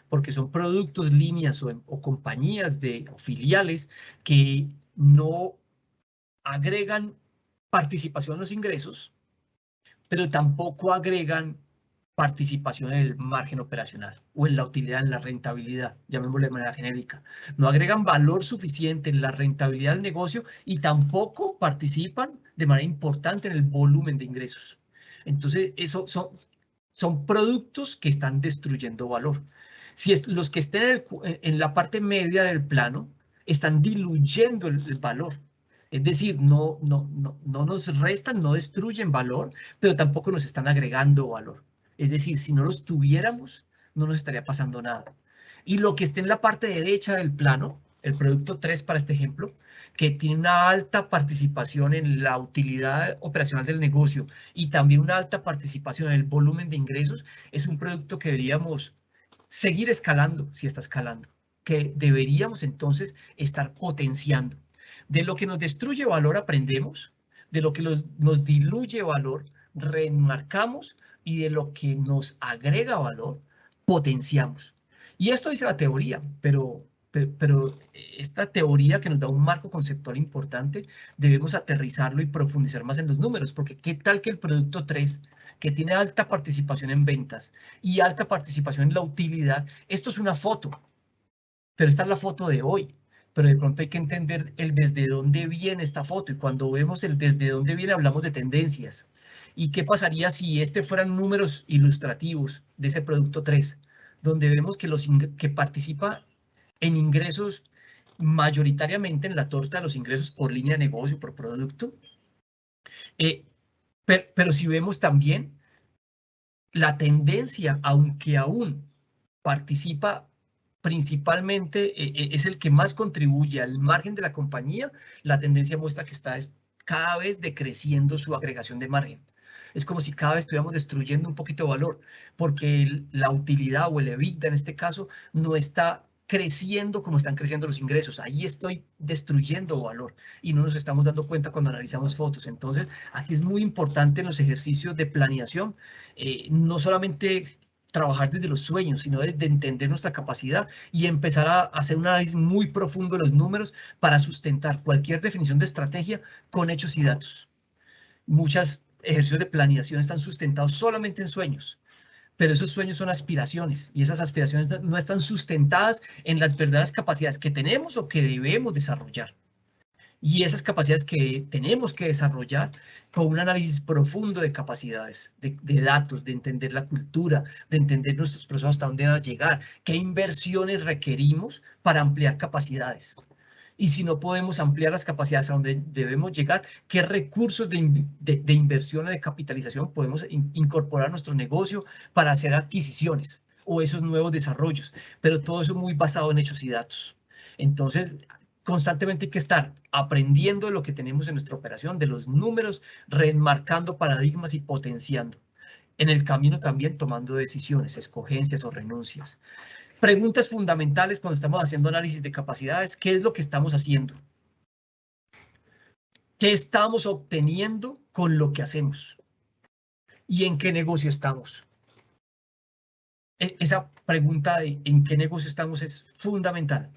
porque son productos, líneas o compañías o filiales que no agregan participación en los ingresos, pero tampoco agregan participación en el margen operacional o en la utilidad, en la rentabilidad, llamémosle de manera genérica. No agregan valor suficiente en la rentabilidad del negocio y tampoco participan de manera importante en el volumen de ingresos. Entonces, eso son productos que están destruyendo valor. Si los que estén en la parte media del plano están diluyendo el valor. Es decir, no nos restan, no destruyen valor, pero tampoco nos están agregando valor. Es decir, si no los tuviéramos, no nos estaría pasando nada. Y lo que esté en la parte derecha del plano, el producto 3 para este ejemplo, que tiene una alta participación en la utilidad operacional del negocio y también una alta participación en el volumen de ingresos, es un producto que deberíamos seguir escalando, si está escalando, que deberíamos entonces estar potenciando. De lo que nos destruye valor aprendemos, de lo que nos diluye valor remarcamos y de lo que nos agrega valor potenciamos. Y esto dice la teoría, pero esta teoría que nos da un marco conceptual importante, debemos aterrizarlo y profundizar más en los números, porque ¿qué tal que el producto 3, que tiene alta participación en ventas y alta participación en la utilidad, esto es una foto, pero esta es la foto de hoy? Pero de pronto hay que entender el desde dónde viene esta foto, y cuando vemos el desde dónde viene hablamos de tendencias. ¿Y qué pasaría si fueran números ilustrativos de ese producto 3, donde vemos que participa en ingresos mayoritariamente en la torta de los ingresos por línea de negocio, por producto? Pero si vemos también la tendencia, aunque aún participa principalmente, es el que más contribuye al margen de la compañía, la tendencia muestra que está cada vez decreciendo su agregación de margen. Es como si cada vez estuviéramos destruyendo un poquito de valor, porque la utilidad o el EBITDA en este caso no está creciendo como están creciendo los ingresos. Ahí estoy destruyendo valor y no nos estamos dando cuenta cuando analizamos fotos. Entonces, aquí es muy importante en los ejercicios de planeación, no solamente trabajar desde los sueños, sino desde entender nuestra capacidad y empezar a hacer un análisis muy profundo de los números para sustentar cualquier definición de estrategia con hechos y datos. Muchos ejercicios de planeación están sustentados solamente en sueños, pero esos sueños son aspiraciones y esas aspiraciones no están sustentadas en las verdaderas capacidades que tenemos o que debemos desarrollar. Y esas capacidades que tenemos que desarrollar con un análisis profundo de capacidades, de datos, de entender la cultura, de entender nuestros procesos hasta dónde van a llegar, qué inversiones requerimos para ampliar capacidades. Y si no podemos ampliar las capacidades a donde debemos llegar, ¿qué recursos de inversión o de capitalización podemos incorporar a nuestro negocio para hacer adquisiciones o esos nuevos desarrollos? Pero todo eso muy basado en hechos y datos. Entonces, constantemente hay que estar aprendiendo de lo que tenemos en nuestra operación, de los números, reenmarcando paradigmas y potenciando. En el camino también tomando decisiones, escogencias o renuncias. Preguntas fundamentales cuando estamos haciendo análisis de capacidades. ¿Qué es lo que estamos haciendo? ¿Qué estamos obteniendo con lo que hacemos? ¿Y en qué negocio estamos? Esa pregunta de en qué negocio estamos es fundamental,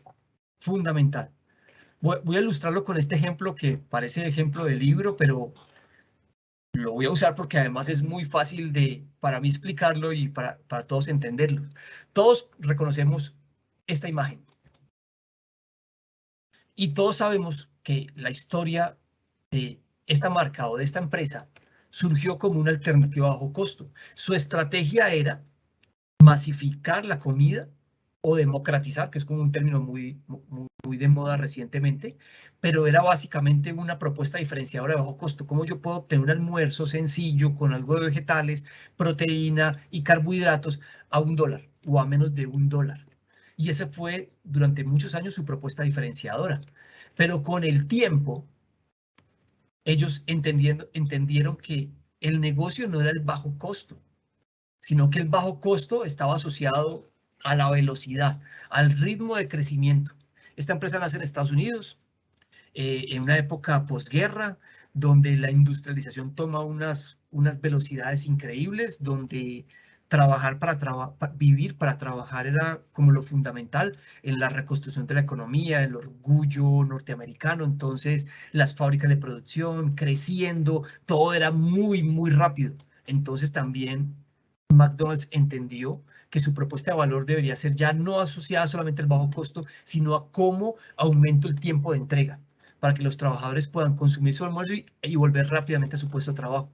fundamental. Voy a ilustrarlo con este ejemplo que parece ejemplo de libro, pero lo voy a usar porque además es muy fácil para mí explicarlo y para todos entenderlo. Todos reconocemos esta imagen. Y todos sabemos que la historia de esta marca o de esta empresa surgió como una alternativa a bajo costo. Su estrategia era masificar la comida o democratizar, que es como un término muy de moda recientemente, pero era básicamente una propuesta diferenciadora de bajo costo. ¿Cómo yo puedo obtener un almuerzo sencillo con algo de vegetales, proteína y carbohidratos a $1 o a menos de $1? Y esa fue durante muchos años su propuesta diferenciadora. Pero con el tiempo, ellos entendieron que el negocio no era el bajo costo, sino que el bajo costo estaba asociado a la velocidad, al ritmo de crecimiento. Esta empresa nace en Estados Unidos, en una época posguerra, donde la industrialización toma unas velocidades increíbles, donde vivir para trabajar era como lo fundamental en la reconstrucción de la economía, el orgullo norteamericano. Entonces, las fábricas de producción creciendo, todo era muy, muy rápido. Entonces, también McDonald's entendió que su propuesta de valor debería ser ya no asociada solamente al bajo costo, sino a cómo aumento el tiempo de entrega, para que los trabajadores puedan consumir su almuerzo y volver rápidamente a su puesto de trabajo.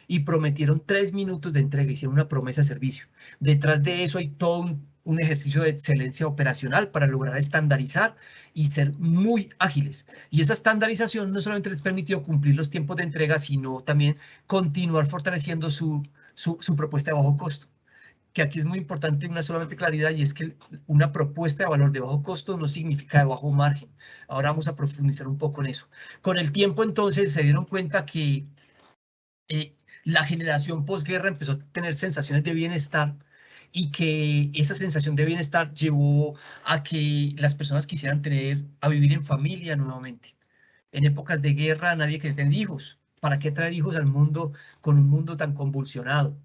Y prometieron 3 minutos de entrega, hicieron una promesa de servicio. Detrás de eso hay todo un ejercicio de excelencia operacional para lograr estandarizar y ser muy ágiles. Y esa estandarización no solamente les permitió cumplir los tiempos de entrega, sino también continuar fortaleciendo su propuesta de bajo costo. Que aquí es muy importante una solamente claridad, y es que una propuesta de valor de bajo costo no significa de bajo margen. Ahora vamos a profundizar un poco en eso. Con el tiempo, entonces, se dieron cuenta que la generación posguerra empezó a tener sensaciones de bienestar, y que esa sensación de bienestar llevó a que las personas quisieran vivir en familia nuevamente. En épocas de guerra nadie quería tener hijos. ¿Para qué traer hijos al mundo con un mundo tan convulsionado,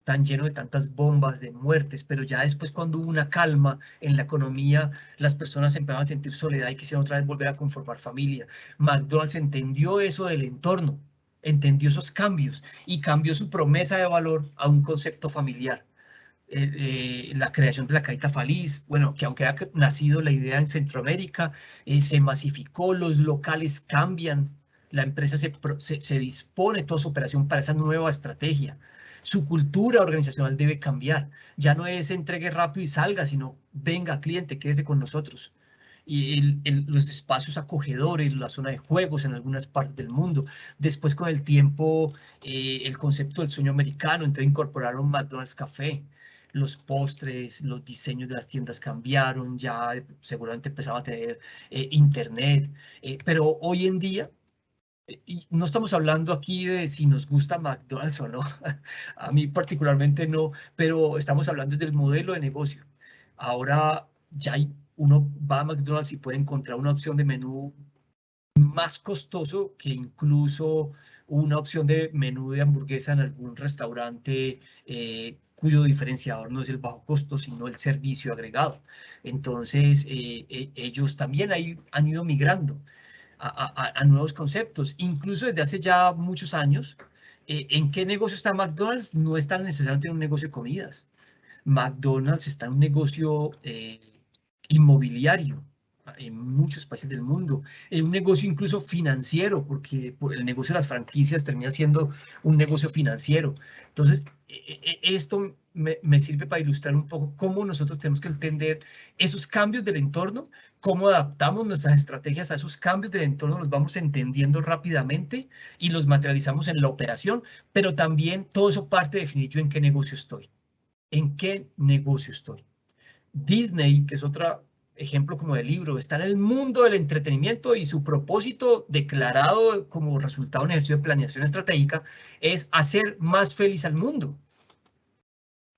tan lleno de tantas bombas, de muertes? Pero ya después, cuando hubo una calma en la economía, las personas empezaban a sentir soledad y quisieron otra vez volver a conformar familia. McDonald's entendió eso del entorno, entendió esos cambios y cambió su promesa de valor a un concepto familiar. La creación de la cajita feliz, bueno, que aunque ha nacido la idea en Centroamérica, se masificó, los locales cambian, la empresa se dispone toda su operación para esa nueva estrategia. Su cultura organizacional debe cambiar, ya no es entregue rápido y salga, sino venga cliente, quédese con nosotros. Y los espacios acogedores, la zona de juegos en algunas partes del mundo. Después, con el tiempo, el concepto del sueño americano, entonces incorporaron McDonald's Café. Los postres, los diseños de las tiendas cambiaron, ya seguramente empezaba a tener internet, pero hoy en día, y no estamos hablando aquí de si nos gusta McDonald's o no, a mí particularmente no, pero estamos hablando del modelo de negocio. Ahora ya uno va a McDonald's y puede encontrar una opción de menú más costoso que incluso una opción de menú de hamburguesa en algún restaurante cuyo diferenciador no es el bajo costo, sino el servicio agregado. Entonces, ellos también han ido migrando a nuevos conceptos, incluso desde hace ya muchos años. ¿En qué negocio está McDonald's? No está necesariamente en un negocio de comidas. McDonald's está en un negocio inmobiliario en muchos países del mundo, en un negocio incluso financiero, porque el negocio de las franquicias termina siendo un negocio financiero. Entonces, esto me sirve para ilustrar un poco cómo nosotros tenemos que entender esos cambios del entorno, cómo adaptamos nuestras estrategias a esos cambios del entorno, los vamos entendiendo rápidamente y los materializamos en la operación, pero también todo eso parte de definir yo en qué negocio estoy. ¿En qué negocio estoy? Disney, que es otro ejemplo como de libro, está en el mundo del entretenimiento, y su propósito declarado como resultado de un ejercicio de planeación estratégica es hacer más feliz al mundo.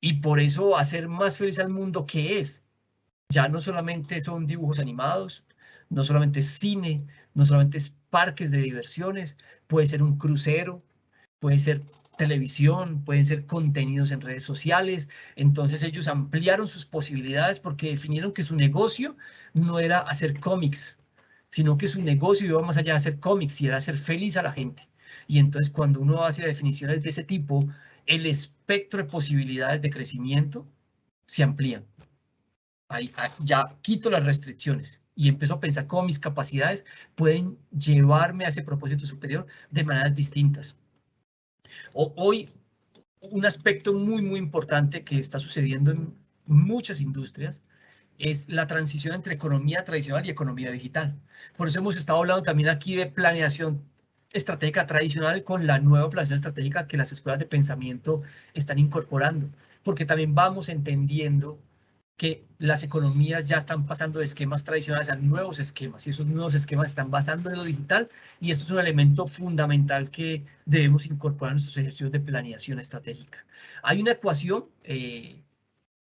Y por eso hacer más feliz al mundo, ¿qué es? Ya no solamente son dibujos animados, no solamente es cine, no solamente es parques de diversiones, puede ser un crucero, puede ser televisión, pueden ser contenidos en redes sociales. Entonces ellos ampliaron sus posibilidades porque definieron que su negocio no era hacer cómics, sino que su negocio iba más allá de hacer cómics y era hacer feliz a la gente. Y entonces, cuando uno hace definiciones de ese tipo, el espectro de posibilidades de crecimiento se amplían. Ya quito las restricciones y empiezo a pensar cómo mis capacidades pueden llevarme a ese propósito superior de maneras distintas. Hoy, un aspecto muy, muy importante que está sucediendo en muchas industrias es la transición entre economía tradicional y economía digital. Por eso hemos estado hablando también aquí de planeación estratégica tradicional con la nueva planeación estratégica que las escuelas de pensamiento están incorporando, porque también vamos entendiendo que las economías ya están pasando de esquemas tradicionales a nuevos esquemas, y esos nuevos esquemas están basando en lo digital, y esto es un elemento fundamental que debemos incorporar en nuestros ejercicios de planeación estratégica. Hay una ecuación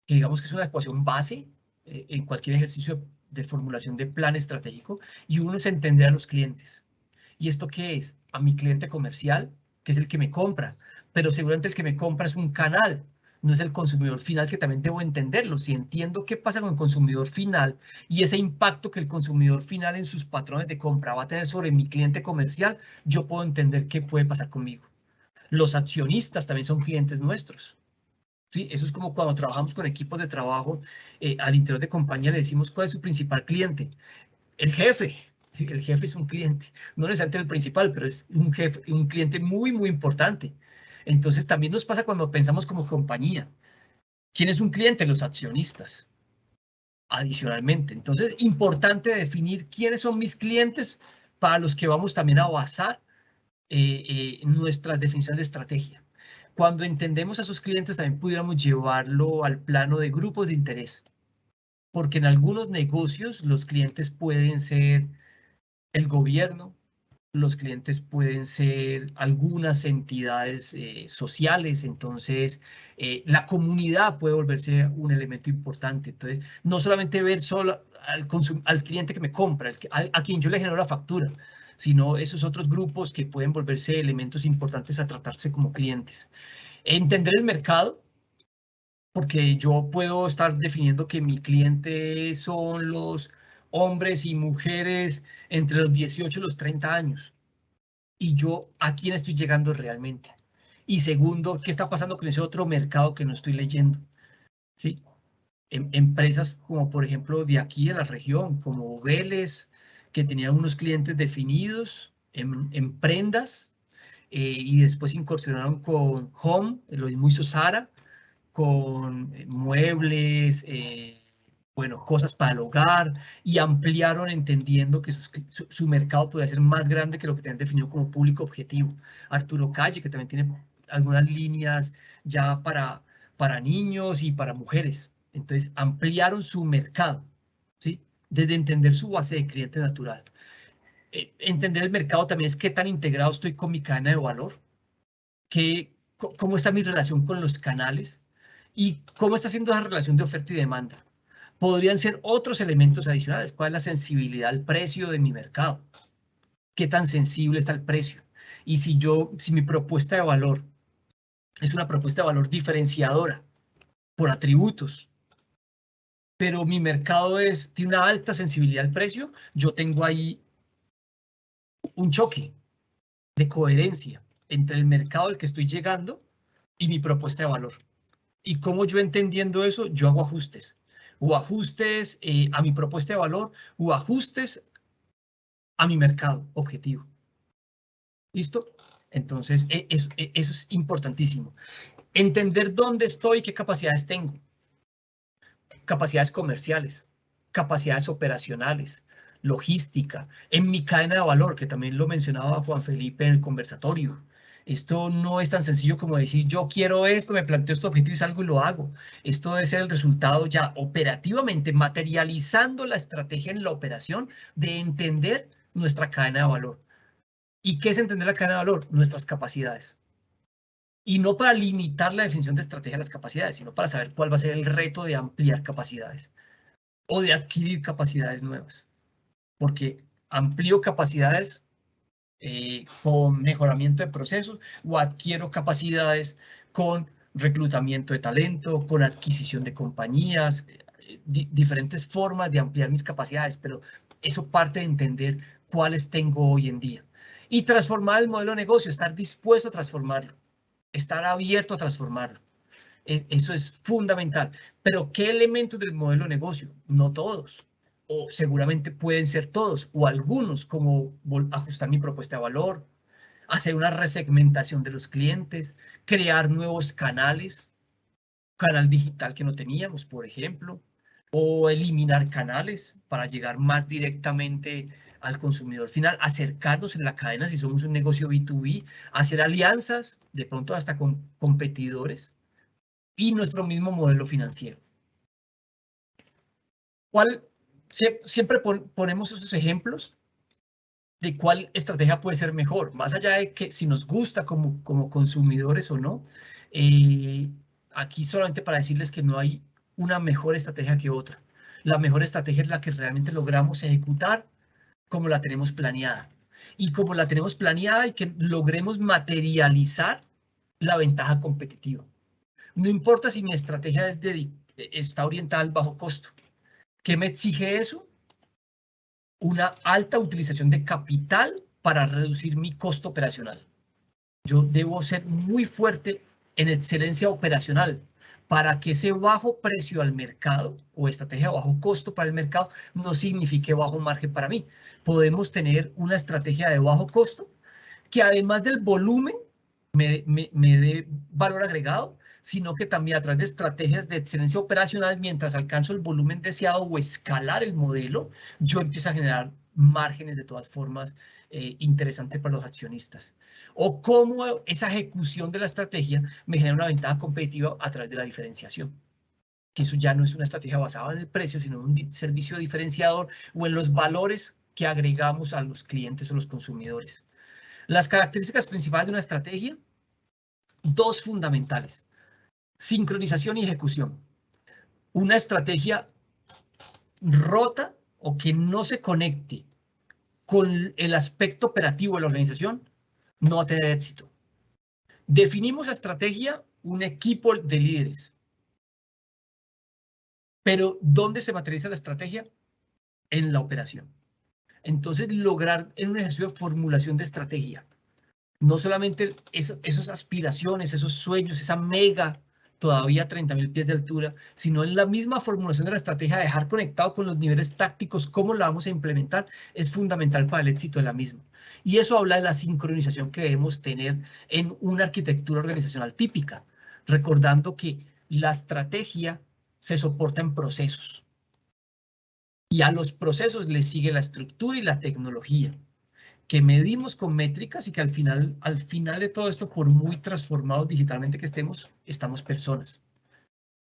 que digamos que es una ecuación base en cualquier ejercicio de formulación de plan estratégico, y uno es entender a los clientes. ¿Y esto qué es? A mi cliente comercial, que es el que me compra, pero seguramente el que me compra es un canal, no es el consumidor final, que también debo entenderlo. Si entiendo qué pasa con el consumidor final y ese impacto que el consumidor final en sus patrones de compra va a tener sobre mi cliente comercial, yo puedo entender qué puede pasar conmigo. Los accionistas también son clientes nuestros. ¿Sí? Eso es como cuando trabajamos con equipos de trabajo, al interior de compañía le decimos cuál es su principal cliente. El jefe. El jefe es un cliente, no necesariamente el principal, pero es un jefe, un cliente muy, muy importante. Entonces también nos pasa cuando pensamos como compañía. ¿Quién es un cliente? Los accionistas. Adicionalmente, entonces, importante definir quiénes son mis clientes para los que vamos también a basar nuestras definiciones de estrategia. Cuando entendemos a sus clientes, también pudiéramos llevarlo al plano de grupos de interés, porque en algunos negocios los clientes pueden ser el gobierno, los clientes pueden ser algunas entidades sociales, entonces la comunidad puede volverse un elemento importante. Entonces, no solamente ver solo al cliente que me compra, a quien yo le genero la factura, sino esos otros grupos que pueden volverse elementos importantes a tratarse como clientes. Entender el mercado, porque yo puedo estar definiendo que mi cliente son los hombres y mujeres entre los 18 y los 30 años. Y yo, ¿a quién estoy llegando realmente? Y segundo, ¿qué está pasando con ese otro mercado que no estoy leyendo? ¿Sí? Empresas como, por ejemplo, de aquí de la región, como Vélez, que tenían unos clientes definidos en prendas, y después incursionaron con Home, lo mismo hizo Zara, con muebles, bueno, cosas para el hogar, y ampliaron entendiendo que su mercado podía ser más grande que lo que tenían definido como público objetivo. Arturo Calle, que también tiene algunas líneas ya para niños y para mujeres. Entonces, ampliaron su mercado, ¿sí? Desde entender su base de cliente natural. Entender el mercado también es qué tan integrado estoy con mi cadena de valor, cómo está mi relación con los canales y cómo está siendo esa relación de oferta y demanda. Podrían ser otros elementos adicionales. ¿Cuál es la sensibilidad al precio de mi mercado? ¿Qué tan sensible está el precio? Y si mi propuesta de valor es una propuesta de valor diferenciadora por atributos, pero mi mercado tiene una alta sensibilidad al precio, yo tengo ahí un choque de coherencia entre el mercado al que estoy llegando y mi propuesta de valor. Y cómo yo entendiendo eso, yo hago ajustes. O ajustes a mi propuesta de valor, o ajustes a mi mercado objetivo. ¿Listo? Entonces, eso es importantísimo. Entender dónde estoy y qué capacidades tengo. Capacidades comerciales, capacidades operacionales, logística, en mi cadena de valor, que también lo mencionaba Juan Felipe en el conversatorio. Esto no es tan sencillo como decir, yo quiero esto, me planteo este objetivo y salgo y lo hago. Esto debe ser el resultado ya operativamente, materializando la estrategia en la operación, de entender nuestra cadena de valor. ¿Y qué es entender la cadena de valor? Nuestras capacidades. Y no para limitar la definición de estrategia a las capacidades, sino para saber cuál va a ser el reto de ampliar capacidades o de adquirir capacidades nuevas. Porque amplío capacidades con mejoramiento de procesos, o adquiero capacidades con reclutamiento de talento, con adquisición de compañías, diferentes formas de ampliar mis capacidades, pero eso parte de entender cuáles tengo hoy en día. Y transformar el modelo de negocio, estar dispuesto a transformarlo, estar abierto a transformarlo. Eso es fundamental. Pero ¿qué elementos del modelo de negocio? No todos. O seguramente pueden ser todos o algunos, como ajustar mi propuesta de valor, hacer una resegmentación de los clientes, crear nuevos canales, canal digital que no teníamos, por ejemplo, o eliminar canales para llegar más directamente al consumidor final, acercarnos en la cadena si somos un negocio B2B, hacer alianzas, de pronto hasta con competidores, y nuestro mismo modelo financiero. Siempre ponemos esos ejemplos de cuál estrategia puede ser mejor, más allá de que si nos gusta como consumidores o no. Aquí solamente para decirles que no hay una mejor estrategia que otra. La mejor estrategia es la que realmente logramos ejecutar como la tenemos planeada. Y como la tenemos planeada y que logremos materializar la ventaja competitiva. No importa si mi estrategia está orientada al bajo costo. ¿Qué me exige eso? Una alta utilización de capital para reducir mi costo operacional. Yo debo ser muy fuerte en excelencia operacional para que ese bajo precio al mercado o estrategia de bajo costo para el mercado no signifique bajo margen para mí. Podemos tener una estrategia de bajo costo que además del volumen me dé valor agregado, sino que también a través de estrategias de excelencia operacional, mientras alcanzo el volumen deseado o escalar el modelo, yo empiezo a generar márgenes de todas formas interesantes para los accionistas. O cómo esa ejecución de la estrategia me genera una ventaja competitiva a través de la diferenciación. Que eso ya no es una estrategia basada en el precio, sino en un servicio diferenciador o en los valores que agregamos a los clientes o los consumidores. Las características principales de una estrategia, dos fundamentales: sincronización y ejecución. Una estrategia rota o que no se conecte con el aspecto operativo de la organización no va a tener éxito. Definimos la estrategia, un equipo de líderes. Pero ¿dónde se materializa la estrategia? En la operación. Entonces, lograr en un ejercicio de formulación de estrategia, no solamente esas aspiraciones, esos sueños, esa mega, todavía 30.000 pies de altura, sino en la misma formulación de la estrategia, dejar conectado con los niveles tácticos, cómo la vamos a implementar, es fundamental para el éxito de la misma. Y eso habla de la sincronización que debemos tener en una arquitectura organizacional típica, recordando que la estrategia se soporta en procesos. Y a los procesos les sigue la estructura y la tecnología, que medimos con métricas y que al final de todo esto, por muy transformados digitalmente que estemos personas.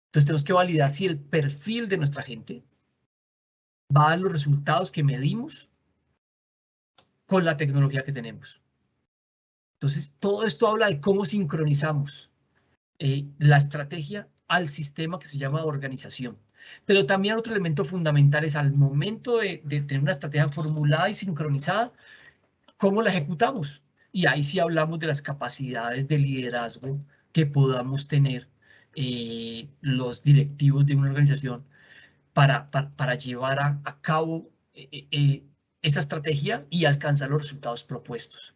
Entonces tenemos que validar si el perfil de nuestra gente va a dar los resultados que medimos con la tecnología que tenemos. Entonces todo esto habla de cómo sincronizamos la estrategia al sistema que se llama organización. Pero también otro elemento fundamental es al momento de tener una estrategia formulada y sincronizada, ¿cómo la ejecutamos? Y ahí sí hablamos de las capacidades de liderazgo que podamos tener los directivos de una organización para llevar a cabo esa estrategia y alcanzar los resultados propuestos.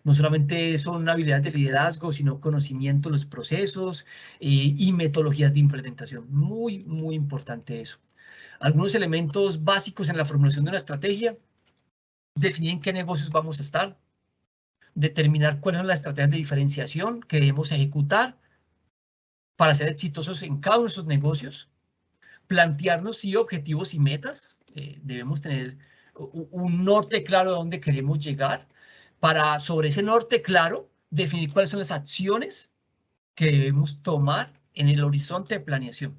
No solamente son habilidades de liderazgo, sino conocimiento de los procesos y metodologías de implementación. Muy, muy importante eso. Algunos elementos básicos en la formulación de una estrategia: definir en qué negocios vamos a estar, determinar cuáles son las estrategias de diferenciación que debemos ejecutar para ser exitosos en cada uno de esos negocios, plantearnos sí objetivos y metas. Debemos tener un norte claro de dónde queremos llegar, para sobre ese norte claro definir cuáles son las acciones que debemos tomar en el horizonte de planeación.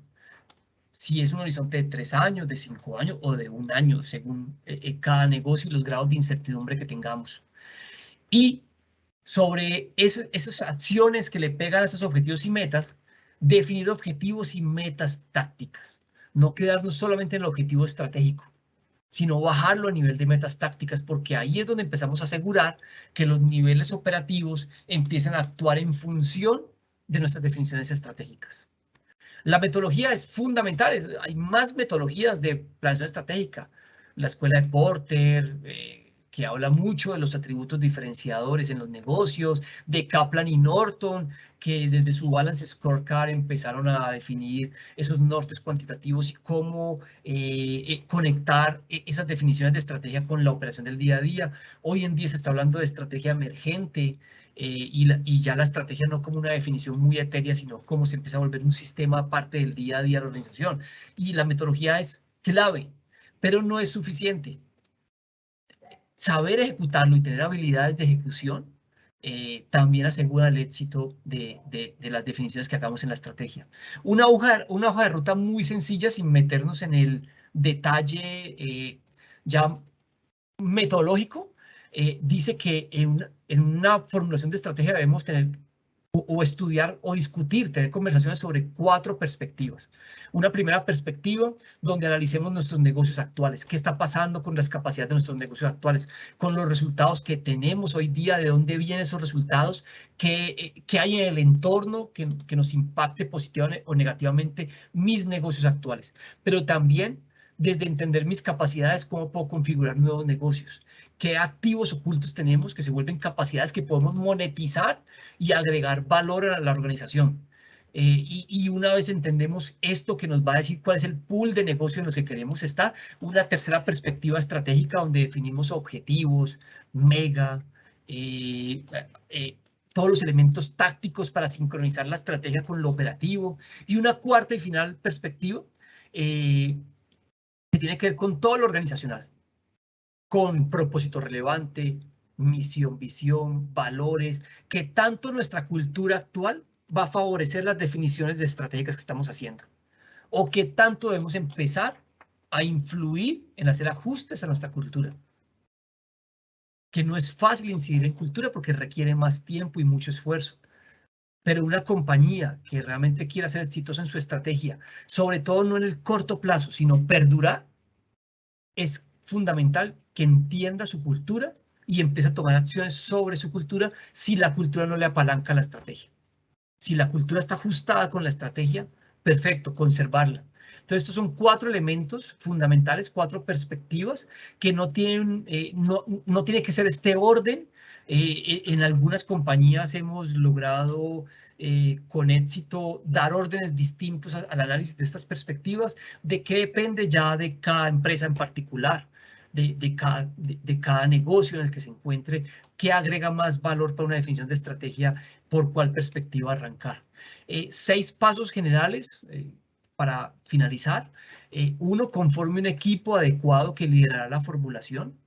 Si es un horizonte de 3 años, de 5 años o de 1 año, según cada negocio y los grados de incertidumbre que tengamos. Y sobre esas acciones que le pegan a esos objetivos y metas, definir objetivos y metas tácticas. No quedarnos solamente en el objetivo estratégico, sino bajarlo a nivel de metas tácticas, porque ahí es donde empezamos a asegurar que los niveles operativos empiezan a actuar en función de nuestras definiciones estratégicas. La metodología es fundamental. Hay más metodologías de planeación estratégica. La escuela de Porter, que habla mucho de los atributos diferenciadores en los negocios, de Kaplan y Norton, que desde su Balance Scorecard empezaron a definir esos nortes cuantitativos y cómo conectar esas definiciones de estrategia con la operación del día a día. Hoy en día se está hablando de estrategia emergente, y ya la estrategia no como una definición muy etérea, sino como se empieza a volver un sistema parte del día a día de la organización. Y la metodología es clave, pero no es suficiente. Saber ejecutarlo y tener habilidades de ejecución también asegura el éxito de las definiciones que hagamos en la estrategia. Una hoja de ruta muy sencilla, sin meternos en el detalle ya metodológico, dice que en una formulación de estrategia debemos tener o estudiar o discutir, tener conversaciones sobre 4 perspectivas. Una primera perspectiva donde analicemos nuestros negocios actuales, qué está pasando con las capacidades de nuestros negocios actuales, con los resultados que tenemos hoy día, de dónde vienen esos resultados, qué hay en el entorno que nos impacte positivamente o negativamente mis negocios actuales, pero también desde entender mis capacidades, cómo puedo configurar nuevos negocios, qué activos ocultos tenemos que se vuelven capacidades que podemos monetizar y agregar valor a la organización. Y una vez entendemos esto que nos va a decir cuál es el pool de negocio en los que queremos estar, una tercera perspectiva estratégica donde definimos objetivos, mega, todos los elementos tácticos para sincronizar la estrategia con lo operativo, y una cuarta y final perspectiva que tiene que ver con todo lo organizacional, con propósito relevante, misión, visión, valores, que tanto nuestra cultura actual va a favorecer las definiciones de estratégicas que estamos haciendo, o que tanto debemos empezar a influir en hacer ajustes a nuestra cultura. Que no es fácil incidir en cultura porque requiere más tiempo y mucho esfuerzo. Pero una compañía que realmente quiera ser exitosa en su estrategia, sobre todo no en el corto plazo, sino perdurar, es fundamental que entienda su cultura y empiece a tomar acciones sobre su cultura si la cultura no le apalanca la estrategia. Si la cultura está ajustada con la estrategia, perfecto, conservarla. Entonces, estos son 4 elementos fundamentales, 4 perspectivas que no tienen, no tiene que ser este orden. En algunas compañías hemos logrado con éxito dar órdenes distintos al análisis de estas perspectivas, de qué depende ya de cada empresa en particular, de cada negocio en el que se encuentre, qué agrega más valor para una definición de estrategia, por cuál perspectiva arrancar. 6 pasos generales para finalizar. 1, conforme un equipo adecuado que liderará la formulación.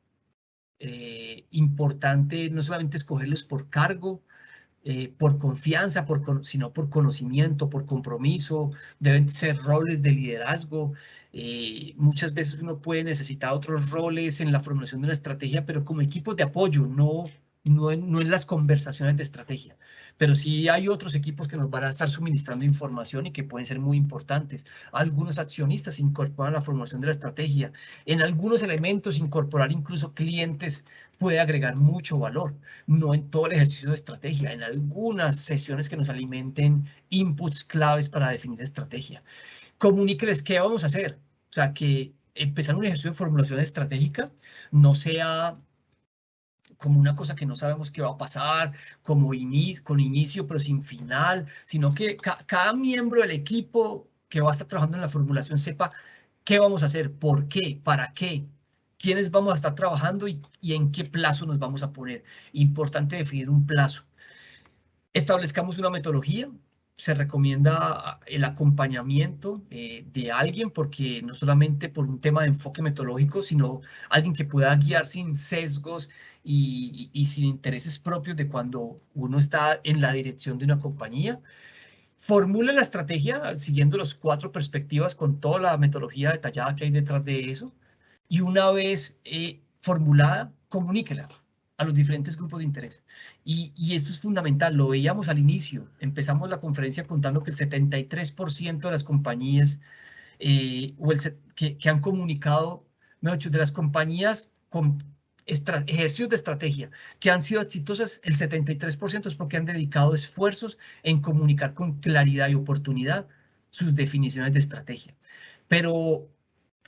Importante no solamente escogerlos por cargo, por confianza, sino por conocimiento, por compromiso. Deben ser roles de liderazgo. Muchas veces uno puede necesitar otros roles en la formulación de una estrategia, pero como equipos de apoyo, no en las conversaciones de estrategia. Pero sí hay otros equipos que nos van a estar suministrando información y que pueden ser muy importantes. Algunos accionistas incorporan la formulación de la estrategia. En algunos elementos, incorporar incluso clientes puede agregar mucho valor. No en todo el ejercicio de estrategia, en algunas sesiones que nos alimenten inputs claves para definir estrategia. Comuníqueles qué vamos a hacer. O sea, que empezar un ejercicio de formulación estratégica no sea como una cosa que no sabemos qué va a pasar, como con inicio pero sin final, sino que cada miembro del equipo que va a estar trabajando en la formulación sepa qué vamos a hacer, por qué, para qué, quiénes vamos a estar trabajando y en qué plazo nos vamos a poner. Importante definir un plazo. Establezcamos una metodología. Se recomienda el acompañamiento de alguien, porque no solamente por un tema de enfoque metodológico, sino alguien que pueda guiar sin sesgos y sin intereses propios de cuando uno está en la dirección de una compañía. Formule la estrategia siguiendo las 4 perspectivas con toda la metodología detallada que hay detrás de eso. Y una vez formulada, comuníquela a los diferentes grupos de interés. Y esto es fundamental, lo veíamos al inicio. Empezamos la conferencia contando que el 73% de las compañías que han comunicado, mejor dicho, de las compañías con ejercicios de estrategia que han sido exitosas, el 73% es porque han dedicado esfuerzos en comunicar con claridad y oportunidad sus definiciones de estrategia. Pero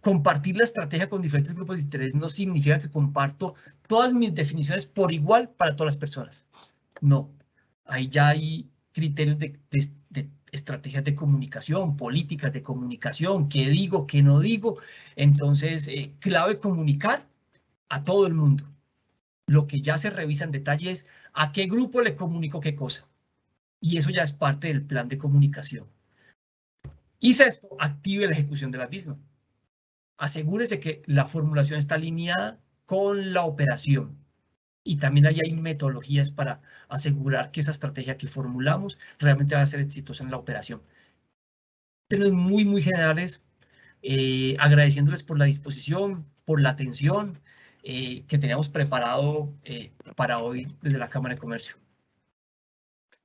compartir la estrategia con diferentes grupos de interés no significa que comparto todas mis definiciones por igual para todas las personas. No, ahí ya hay criterios de estrategias de comunicación, políticas de comunicación, qué digo, qué no digo. Entonces, clave comunicar a todo el mundo. Lo que ya se revisa en detalle es a qué grupo le comunico qué cosa. Y eso ya es parte del plan de comunicación. Y sexto, active la ejecución de la misma. Asegúrese que la formulación está alineada con la operación. Y también ahí hay metodologías para asegurar que esa estrategia que formulamos realmente va a ser exitosa en la operación. Términos muy, muy generales, agradeciéndoles por la disposición, por la atención que teníamos preparado para hoy desde la Cámara de Comercio.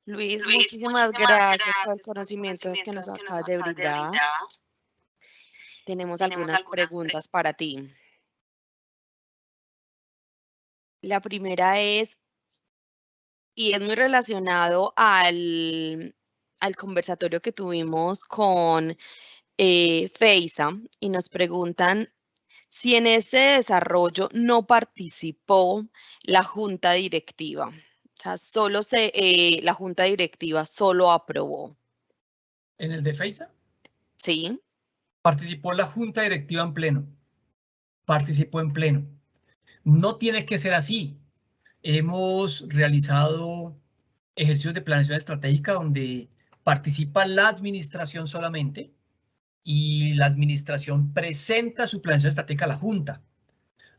Luis, muchísimas gracias por el conocimiento que nos acabas de brindar. Tenemos algunas preguntas para ti. La primera es, y es muy relacionado al conversatorio que tuvimos con FEISA, y nos preguntan si en este desarrollo no participó la junta directiva. O sea, la junta directiva solo aprobó. ¿En el de FEISA? Sí. Participó la junta directiva en pleno. Participó en pleno. No tiene que ser así. Hemos realizado ejercicios de planeación estratégica donde participa la administración solamente y la administración presenta su planeación estratégica a la Junta.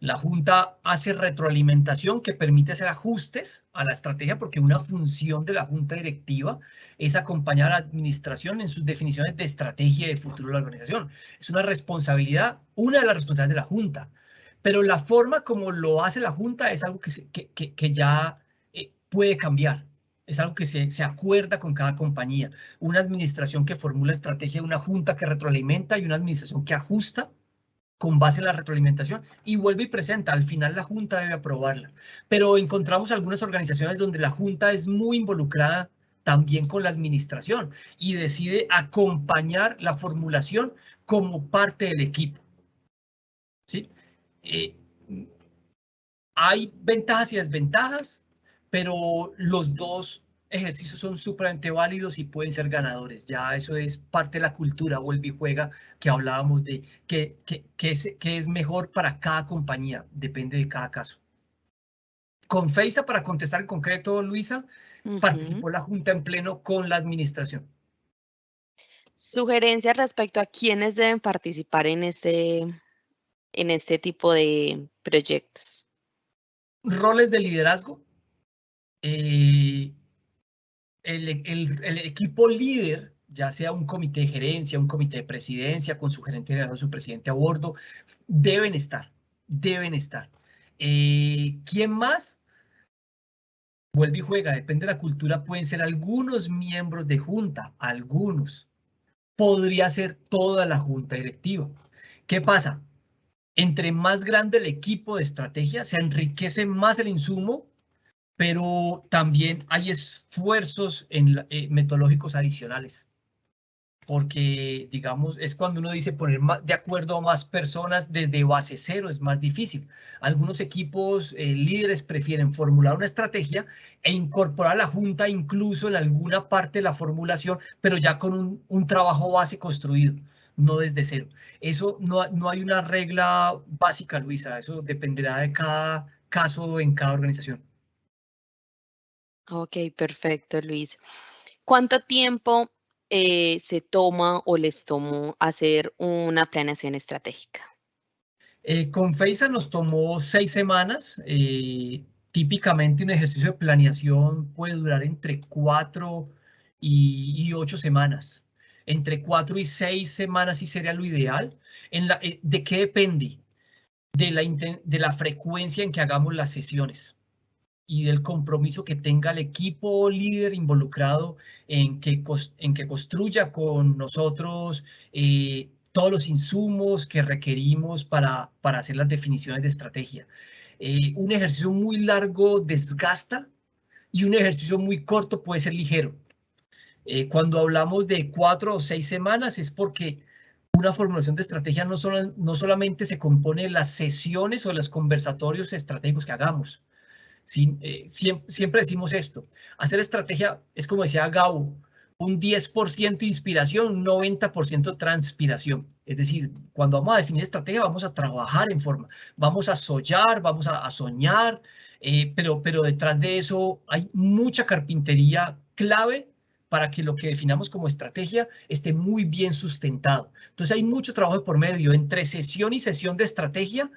La Junta hace retroalimentación que permite hacer ajustes a la estrategia porque una función de la Junta Directiva es acompañar a la administración en sus definiciones de estrategia y de futuro de la organización. Es una responsabilidad, una de las responsabilidades de la Junta. Pero la forma como lo hace la Junta es algo que ya puede cambiar. Es algo que se acuerda con cada compañía. Una administración que formula estrategia, una Junta que retroalimenta y una administración que ajusta con base en la retroalimentación y vuelve y presenta. Al final la Junta debe aprobarla. Pero encontramos algunas organizaciones donde la Junta es muy involucrada también con la administración y decide acompañar la formulación como parte del equipo. ¿Sí? Hay ventajas y desventajas, pero los dos ejercicios son supremamente válidos y pueden ser ganadores. Ya eso es parte de la cultura, vuelve y juega, que hablábamos de qué es mejor para cada compañía, depende de cada caso. Con FEISA, para contestar en concreto, Luisa, participó la Junta en pleno con la administración. Sugerencias respecto a quiénes deben participar en este tipo de proyectos. Roles de liderazgo. El equipo líder, ya sea un comité de gerencia, un comité de presidencia, con su gerente general o su presidente a bordo, deben estar. ¿Quién más? Vuelve y juega, depende de la cultura, pueden ser algunos miembros de junta, algunos. Podría ser toda la junta directiva. ¿Qué pasa? Entre más grande el equipo de estrategia, se enriquece más el insumo, pero también hay esfuerzos metodológicos adicionales. Porque, digamos, es cuando uno dice poner de acuerdo a más personas desde base cero, es más difícil. Algunos equipos líderes prefieren formular una estrategia e incorporar a la junta incluso en alguna parte de la formulación, pero ya con un trabajo base construido, no desde cero. Eso no hay una regla básica, Luisa, eso dependerá de cada caso en cada organización. Ok, perfecto, Luis. ¿Cuánto tiempo se toma o les tomó hacer una planeación estratégica? Con FEISA nos tomó 6 semanas. Típicamente un ejercicio de planeación puede durar entre 4 y 8 semanas. Entre 4 y 6 semanas sí sería lo ideal. ¿De qué depende? De la frecuencia en que hagamos las sesiones y del compromiso que tenga el equipo líder involucrado en que construya con nosotros todos los insumos que requerimos para hacer las definiciones de estrategia. Un ejercicio muy largo desgasta y un ejercicio muy corto puede ser ligero. Cuando hablamos de 4 o 6 semanas es porque una formulación de estrategia no solamente se compone de las sesiones o los conversatorios estratégicos que hagamos. Sí, siempre decimos esto, hacer estrategia es como decía Gabo, un 10% inspiración, un 90% transpiración. Es decir, cuando vamos a definir estrategia vamos a trabajar en forma, vamos a soñar, vamos a soñar, pero detrás de eso hay mucha carpintería clave para que lo que definamos como estrategia esté muy bien sustentado. Entonces hay mucho trabajo de por medio, entre sesión y sesión de estrategia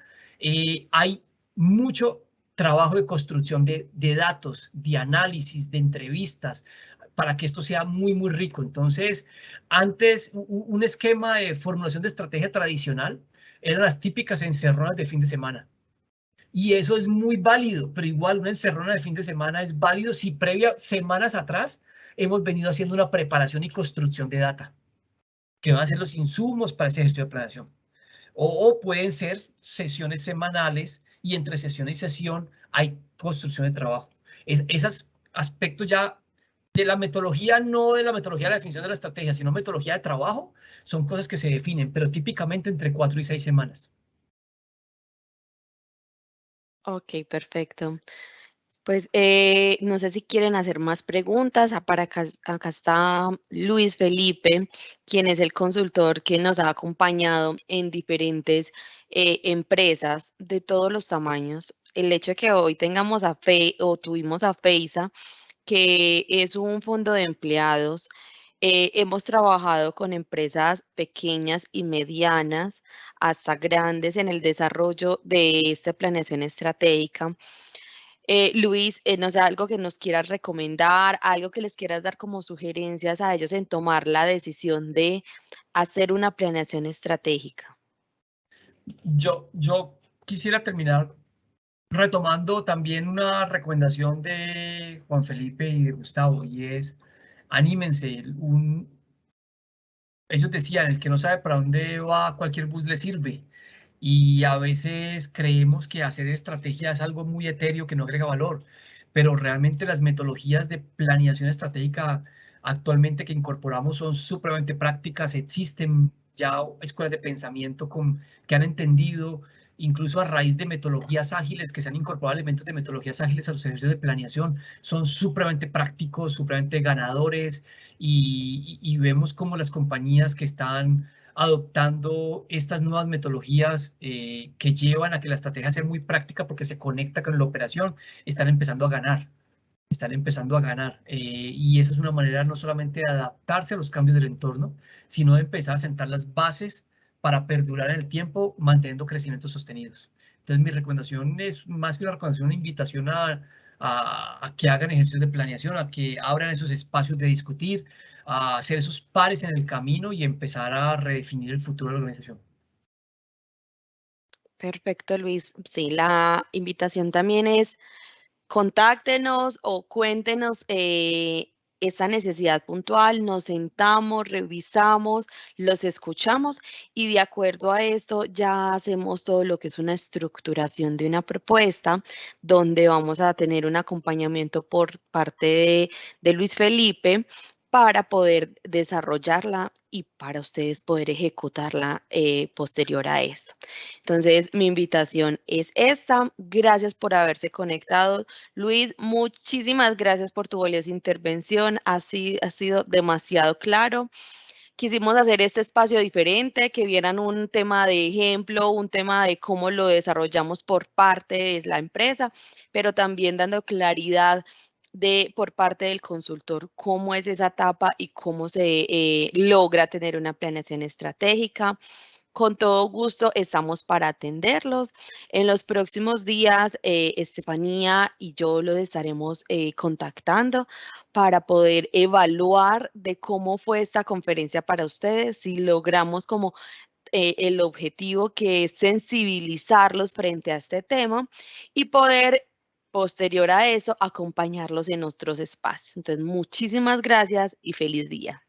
hay mucho trabajo de construcción de datos, de análisis, de entrevistas, para que esto sea muy, muy rico. Entonces, antes, un esquema de formulación de estrategia tradicional eran las típicas encerronas de fin de semana. Y eso es muy válido, pero igual una encerrona de fin de semana es válido si previa, semanas atrás, hemos venido haciendo una preparación y construcción de data, que van a ser los insumos para ese ejercicio de planeación. O pueden ser sesiones semanales y entre sesión y sesión hay construcción de trabajo. Esos aspectos ya de la metodología, no de la metodología de la definición de la estrategia, sino metodología de trabajo, son cosas que se definen, pero típicamente entre 4 y 6 semanas. Ok, perfecto. Pues no sé si quieren hacer más preguntas. Acá está Luis Felipe, quien es el consultor que nos ha acompañado en diferentes empresas de todos los tamaños. El hecho de que hoy tuvimos a FEISA, que es un fondo de empleados. Hemos trabajado con empresas pequeñas y medianas hasta grandes en el desarrollo de esta planeación estratégica. Luis, no sé, algo que nos quieras recomendar, algo que les quieras dar como sugerencias a ellos en tomar la decisión de hacer una planeación estratégica. Yo quisiera terminar retomando también una recomendación de Juan Felipe y de Gustavo, y es anímense. Ellos decían, el que no sabe para dónde va, cualquier bus le sirve. Y a veces creemos que hacer estrategia es algo muy etéreo que no agrega valor, pero realmente las metodologías de planeación estratégica actualmente que incorporamos son supremamente prácticas. Existen ya escuelas de pensamiento que han entendido, incluso a raíz de metodologías ágiles, que se han incorporado elementos de metodologías ágiles a los ejercicios de planeación, son supremamente prácticos, supremamente ganadores, y vemos como las compañías que están adoptando estas nuevas metodologías que llevan a que la estrategia sea muy práctica porque se conecta con la operación, están empezando a ganar. Y esa es una manera no solamente de adaptarse a los cambios del entorno, sino de empezar a sentar las bases para perdurar en el tiempo, manteniendo crecimientos sostenidos. Entonces, mi recomendación es más que una recomendación, una invitación a que hagan ejercicios de planeación, a que abran esos espacios de discutir, a hacer esos pares en el camino y empezar a redefinir el futuro de la organización. Perfecto, Luis. Sí, la invitación también es contáctenos o cuéntenos esa necesidad puntual, nos sentamos, revisamos, los escuchamos y de acuerdo a esto ya hacemos todo lo que es una estructuración de una propuesta donde vamos a tener un acompañamiento por parte de Luis Felipe para poder desarrollarla y para ustedes poder ejecutarla posterior a esto. Entonces, mi invitación es esta. Gracias por haberse conectado. Luis, muchísimas gracias por tu valiosa intervención. Ha sido demasiado claro. Quisimos hacer este espacio diferente, que vieran un tema de ejemplo, un tema de cómo lo desarrollamos por parte de la empresa, pero también dando claridad por parte del consultor cómo es esa etapa y cómo se logra tener una planeación estratégica. Con todo gusto estamos para atenderlos. En los próximos días, Estefanía y yo lo estaremos contactando para poder evaluar de cómo fue esta conferencia para ustedes, si logramos como el objetivo que es sensibilizarlos frente a este tema y poder, posterior a eso, acompañarlos en nuestros espacios. Entonces, muchísimas gracias y feliz día.